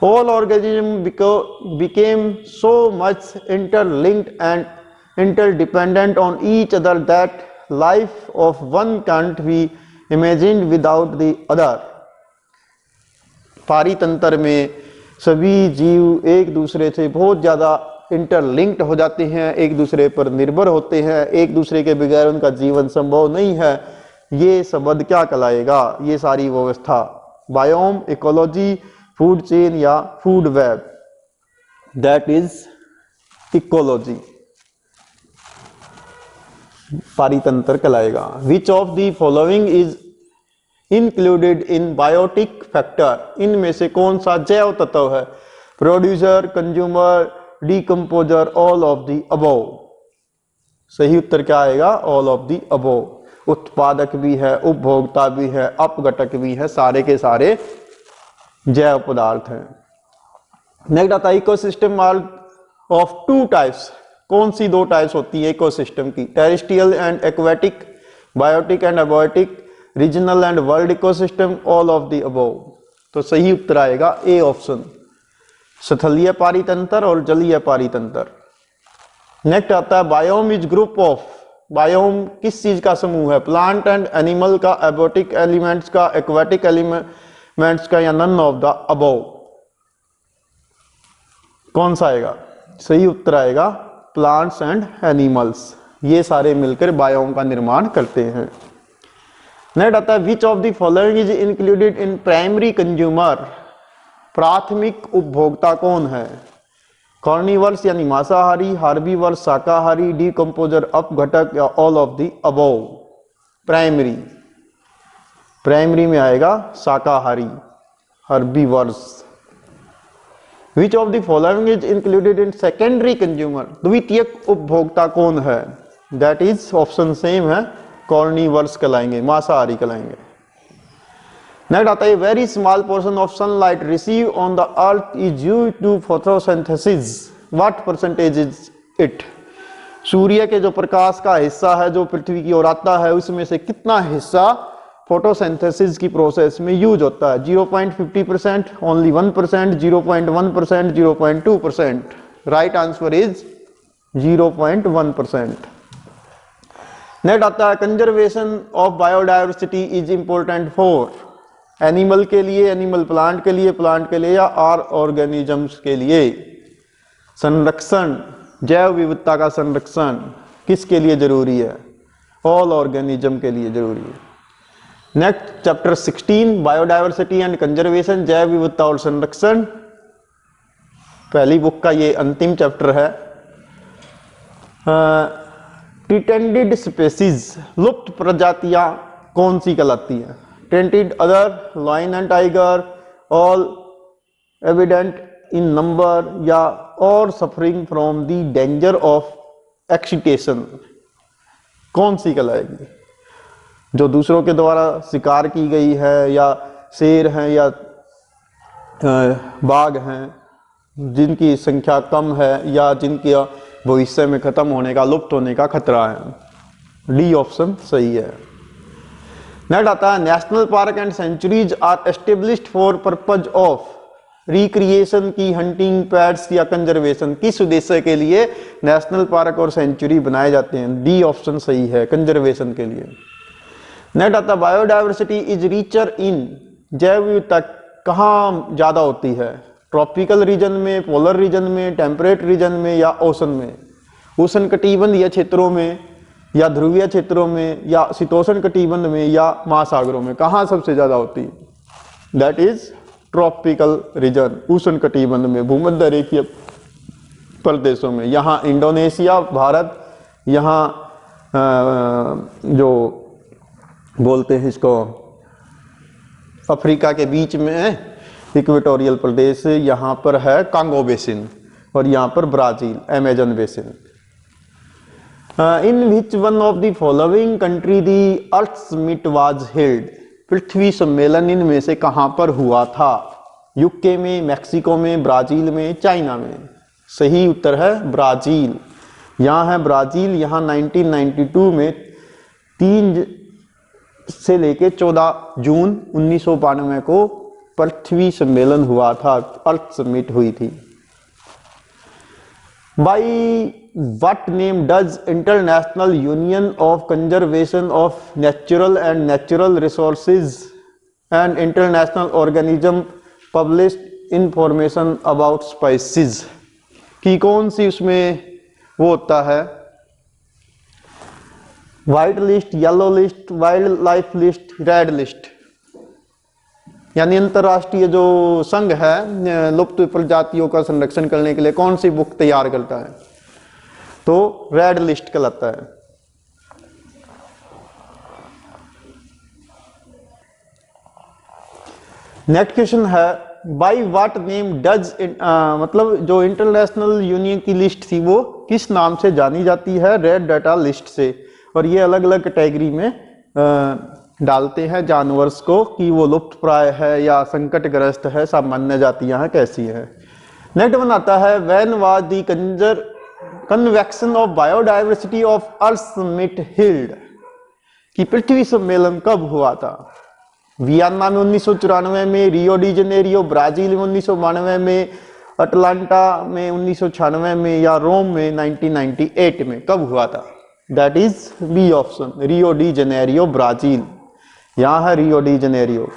All organism became so much interlinked and interdependent on each other that life of one can't be imagined without the other। पारितंत्र में सभी जीव एक दूसरे से बहुत ज्यादा इंटरलिंक्ड हो जाते हैं, एक दूसरे पर निर्भर होते हैं, एक दूसरे के बगैर उनका जीवन संभव नहीं है। ये शब्द क्या कहलाएगा? ये सारी व्यवस्था बायोम, इकोलॉजी, फूड चेन या food web, that is ecology, पारितंत्र कहलाएगा। Which of the following is included in biotic factor? इनमें से कौन सा जैव तत्व है? Producer, consumer, decomposer, all of the above. सही उत्तर क्या आएगा? All of the above. उत्पादक भी है, उपभोक्ता भी है, अपघटक भी है, सारे के सारे जैव पदार्थ हैं। नेक्स्ट आता है, ecosystem are of two types. कौन सी दो टाइप्स होती है इकोसिस्टम की? Terrestrial and aquatic, biotic and abiotic, regional and world ecosystem, all of the above. तो सही उत्तर आएगा ए ऑप्शन, स्थलीय पारितंत्र और जलीय पारितंत्र। नेक्स्ट आता है, biome is group of. Biome किस चीज का समूह है? प्लांट एंड एनिमल का, एबोटिक एलिमेंट्स का, एक्वेटिक एलिमेंट्स का या नन ऑफ द अबव? कौन सा आएगा? सही उत्तर आएगा प्लांट्स एंड एनिमल्स। ये सारे मिलकर बायोम का निर्माण करते हैं। नेक्स्ट आता है, which of the following is included in primary consumer? प्राथमिक उपभोक्ता कौन है? कार्निवर्स यानी मांसाहारी, हार्बीवर्स शाकाहारी, डिकम्पोजर अपघटक या all of the above? Primary, primary में आएगा शाकाहारी, herbivores. Which of the following is included in secondary consumer? द्वितीयक उपभोक्ता कौन है? दैट इज ऑप्शन सेम है, कार्निवर्स कहलाएंगे, मांसाहारी कहलाएंगे। नेक्स्ट आता है, very small portion of sunlight receive on the earth is used to photosynthesis, what percentage is it? सूर्य के जो प्रकाश का हिस्सा है जो पृथ्वी की ओर आता है, उसमें से कितना हिस्सा फोटोसिंथेसिस की प्रोसेस में यूज होता है? 0.50%, only 1%, 0.1%, 0.2%। Right answer is 0.1%। Next आता है, conservation of biodiversity is important for? Animal के लिए, एनिमल प्लांट के लिए, प्लांट के लिए या आर ऑर्गेनिजम्स के लिए? संरक्षण, जैव विविधता का संरक्षण किसके लिए जरूरी है? ऑल ऑर्गेनिज्म के लिए जरूरी है। Next chapter 16 biodiversity and conservation, जैव विविधता और संरक्षण, पहली बुक का ये अंतिम चैप्टर है। प्रिटेंडेड स्पेसीज, लुप्त प्रजातियां कौन सी कहलाती है? Tainted, other, lion and tiger, all, evident in number या और suffering from the danger of extinction? कौन सी कहलाएगी? जो दूसरों के द्वारा शिकार की गई है, या शेर हैं या बाघ हैं, जिनकी संख्या कम है या जिनकी भविष्य में खत्म होने का, लुप्त होने का खतरा है। डी ऑप्शन सही है। नेक्स्ट आता है, national park and sanctuaries are established for purpose of? Recreation की, हंटिंग, पैट्स या कंजर्वेशन, किस उद्देश्य के लिए नेशनल पार्क और सेंचुरी बनाए जाते हैं? डी ऑप्शन सही है, कंजर्वेशन के लिए। नेक्स्ट आता बायोडायवर्सिटी इज रिचर इन, जैव विविधता कहाँ ज्यादा होती है? ट्रॉपिकल रीजन में, पोलर रीजन में, टेम्परेट रीजन में या ओशन में? उष्ण कटिबंधीय क्षेत्रों में या ध्रुवीय क्षेत्रों में या शीतोष्ण कटिबंध में या महासागरों में? कहाँ सबसे ज्यादा होती है? दैट इज ट्रॉपिकल रीजन, उष्ण कटिबंध में, भूमध्य रेखीय प्रदेशों में। यहाँ इंडोनेशिया, भारत, यहाँ जो बोलते हैं इसको अफ्रीका के बीच में है इक्वेटोरियल प्रदेश, यहाँ पर है कांगो बेसिन और यहाँ पर Brazil Amazon basin. In which one of the following country the earth summit was held, पृथ्वी सम्मेलन इनमें से कहां पर हुआ था? यूके में, मैक्सिको में, ब्राजील में, चाइना में? सही उत्तर है ब्राजील। यहाँ है ब्राजील। यहाँ 1992 में 3 से लेके 14 जून 1992 को पृथ्वी सम्मेलन हुआ था, अर्थ समिट हुई थी। By what name does International Union of Conservation of Natural and Natural Resources and International Organism publish information about species, कि कौन सी उसमें वो होता है? White list, yellow list, wild life list, red list. यानी अंतरराष्ट्रीय जो संघ है लुप्त प्रजातियों का संरक्षण करने के लिए कौन सी बुक तैयार करता है? तो रेड लिस्ट कहलाता है। नेक्स्ट क्वेश्चन है बाय व्हाट नेम डज, मतलब जो इंटरनेशनल यूनियन की लिस्ट थी वो किस नाम से जानी जाती है? रेड डाटा लिस्ट से। और ये अलग अलग कैटेगरी में डालते हैं जानवर्स को कि वो लुप्त प्राय है या संकटग्रस्त है, सामान्य जातियां हैं, कैसी है। नेक्स्ट वन आता है when was the convection of biodiversity of earth summit healed, कि पृथ्वी सम्मेलन कब हुआ था? वियन्ना में 1994 में, रियो डी जेनेरियो ब्राजील में 1992 में, अटलांटा में 1996 में या रोम में 1998 में? कब हुआ था? That is B option, Rio de Janeiro Brazil. यहाँ है रियो डी जेनेरियो।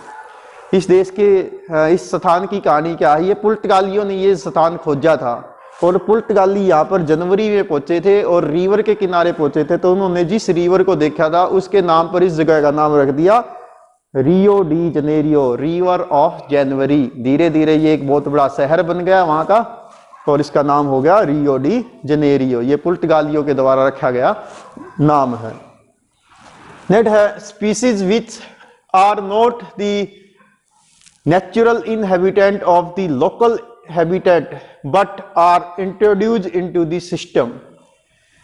इस देश के इस स्थान की कहानी क्या है? ये पुर्तगालियों ने ये स्थान खोजा था और पुर्तगाली यहाँ पर जनवरी में पहुंचे थे और रिवर के किनारे पहुंचे थे, तो उन्होंने जिस रिवर को देखा था उसके नाम पर इस जगह का नाम रख दिया रियो de Janeiro, river of January. धीरे धीरे ये एक बहुत बड़ा शहर बन गया वहां का और इसका नाम हो गया रियो डी जेनेरियो। ये पुर्तगालियों के द्वारा रखा गया नाम है। नेक्स्ट है species which are not the natural inhabitant of the local habitat but are introduced into the system.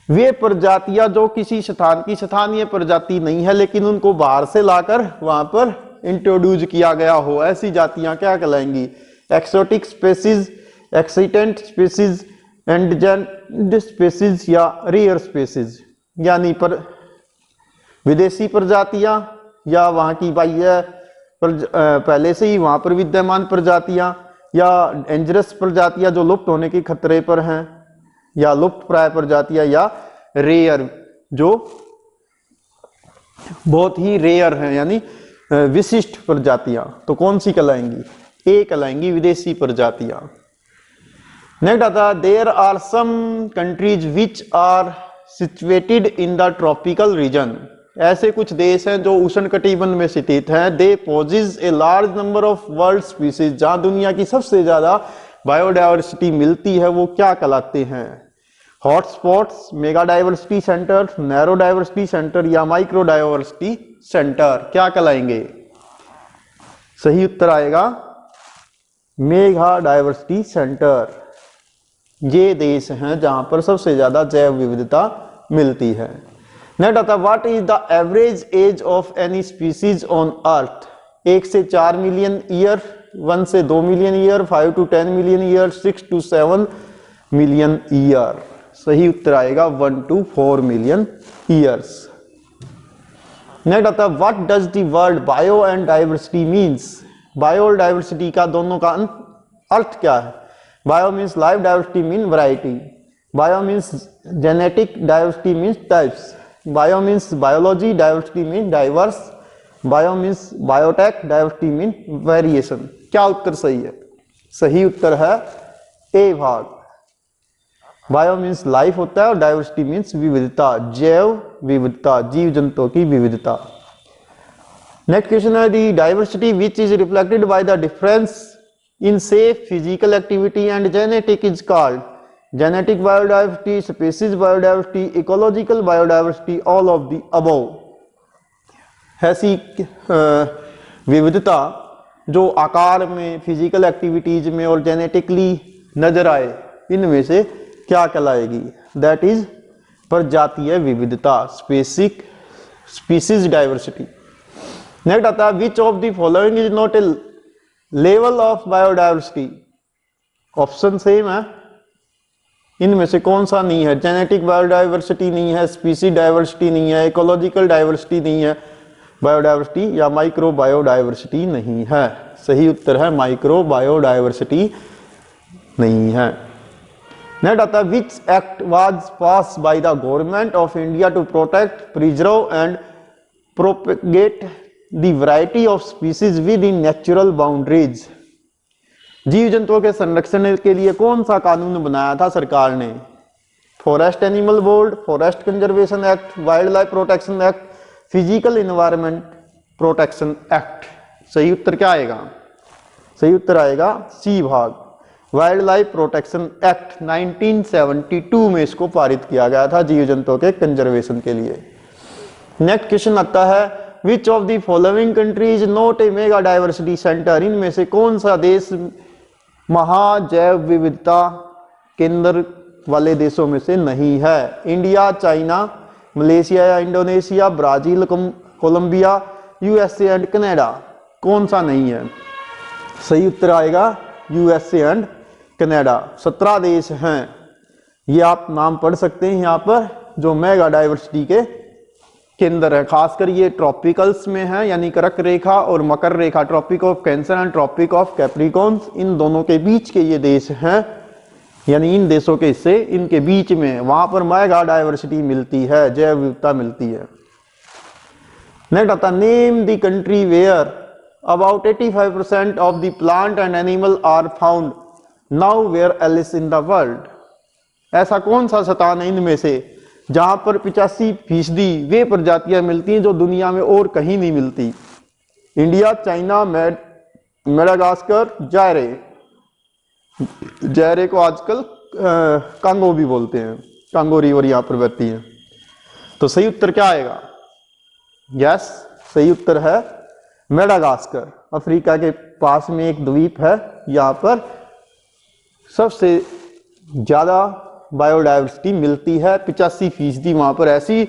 वे प्रजातियां जो किसी स्थान की स्थानीय प्रजाति नहीं है लेकिन उनको बाहर से लाकर वहां पर इंट्रोड्यूस किया गया हो, ऐसी जातियां क्या कहलाएंगी? Exotic species, extant species, endangered species या रेयर स्पेसीज। यानी पर विदेशी प्रजातियां या वहां की बाह्य पहले से ही वहां पर विद्यमान प्रजातियां या डेंजरस प्रजातियां जो लुप्त होने के खतरे पर हैं या लुप्त प्राय प्रजातियां या रेयर जो बहुत ही रेयर हैं यानी विशिष्ट प्रजातियां। तो कौन सी कहलाएंगी? ए कहलाएंगी विदेशी प्रजातियां। नेक्स्ट आता there are some countries which are situated in the tropical region. ऐसे कुछ देश हैं जो उष्ण कटिबंध में स्थित हैं। They possess a large number of world species, जहां दुनिया की सबसे ज्यादा बायोडायवर्सिटी मिलती है, वो क्या कहलाते हैं? Hotspots, mega diversity centre, narrow diversity centre या माइक्रो डायवर्सिटी सेंटर? क्या कहलाएंगे? सही उत्तर आएगा मेगा डायवर्सिटी सेंटर। ये देश हैं जहां पर सबसे ज्यादा जैव विविधता मिलती है। नेक्स्ट आता what is the average age of any species on earth? 1 से 4 मिलियन ईयर, 1 से 2 million year, 5 to 10 million year, 6 to 7 million year? सही उत्तर आएगा 1 to 4 मिलियन ईयर्स। नेक्स्ट आता what does the word bio and diversity means? Bio और diversity का दोनों का अर्थ क्या है? Bio means life, diversity mean variety, bio means genetic, diversity means types, bio means biology, diversity mean diverse, bio means biotech, diversity mean variation. क्या उत्तर सही है? सही उत्तर है ए भाग। बायो मीन्स लाइफ होता है और डाइवर्सिटी मीन्स विविधता, जैव विविधता, जीव जंतुओं की विविधता। नेक्स्ट क्वेश्चन है the diversity which is reflected by the difference in safe physical activity and genetic is called genetic biodiversity, species biodiversity, ecological biodiversity, all of the above. ऐसी विविधता जो आकार में, फिजिकल एक्टिविटीज में और जेनेटिकली नजर आए, इनमें से क्या कहलाएगी? दैट इज प्रजातीय विविधता, स्पीसीज डाइवर्सिटी। नेक्स्ट आता है which of the following is not A level of biodiversity. Option same है, इनमें से कौन सा नहीं है? जेनेटिक बायोडाइवर्सिटी नहीं है, स्पीसीज डाइवर्सिटी नहीं है, इकोलॉजिकल डाइवर्सिटी नहीं है, बायोडाइवर्सिटी या माइक्रो बायोडाइवर्सिटी नहीं है। सही उत्तर है माइक्रो बायोडाइवर्सिटी नहीं है। नेक्स्ट आता है which act was pass by the government of India to protect, preserve and propagate the variety of species within natural boundaries. जीव जंतुओं के संरक्षण के लिए कौन सा कानून बनाया था सरकार ने? Forest animal board, forest conservation act, wild life protection act, physical environment protection act. सही उत्तर क्या आएगा? सही उत्तर आएगा सी भाग, वाइल्ड लाइफ प्रोटेक्शन एक्ट 1972 में इसको पारित किया गया था जीव जंतुओं के कंजर्वेशन के लिए। नेक्स्ट क्वेश्चन आता है which of the following country is not A mega diversity centre. इनमें से कौन सा देश महाजैव विविधता केंद्र वाले देशों में से नहीं है? इंडिया, चाइना, मलेशिया या Indonesia, Brazil, Colombia, USA and Canada. कौन सा नहीं है? सही उत्तर आएगा यूएसए एंड कनाडा। 17 देश हैं, ये आप नाम पढ़ सकते हैं यहाँ पर, जो मेगा डाइवर्सिटी के केंद्र है। खासकर ये ट्रॉपिकल्स में है, यानी कर्क रेखा और मकर रेखा, tropic of cancer and tropic of capricorn, इन दोनों के बीच के ये देश हैं, यानी इन देशों के हिस्से इनके बीच में, वहां पर मेगा डाइवर्सिटी मिलती है, जैव विविधता मिलती है। नेक्स्ट आता name the country where about 85% of the plant and animal are found nowhere else in the world। ऐसा कौन सा स्थान है इनमें से जहां पर 85% वे प्रजातियां मिलती हैं जो दुनिया में और कहीं नहीं मिलती? India, China, Madagascar, जायरे। जायरे को आजकल कांगो भी बोलते हैं, कांगो रिवर यहां पर बहती है। तो सही उत्तर क्या आएगा? यस, सही उत्तर है मेडागास्कर। अफ्रीका के पास में एक द्वीप है, यहाँ पर सबसे ज्यादा बायोडाइवर्सिटी मिलती है। 85% वहां पर ऐसी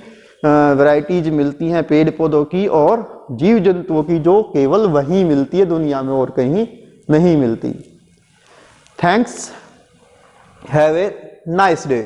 वैरायटीज मिलती हैं पेड़ पौधों की और जीव जंतुओं की जो केवल वहीं मिलती है, दुनिया में और कहीं नहीं मिलती। Thanks, have a nice day.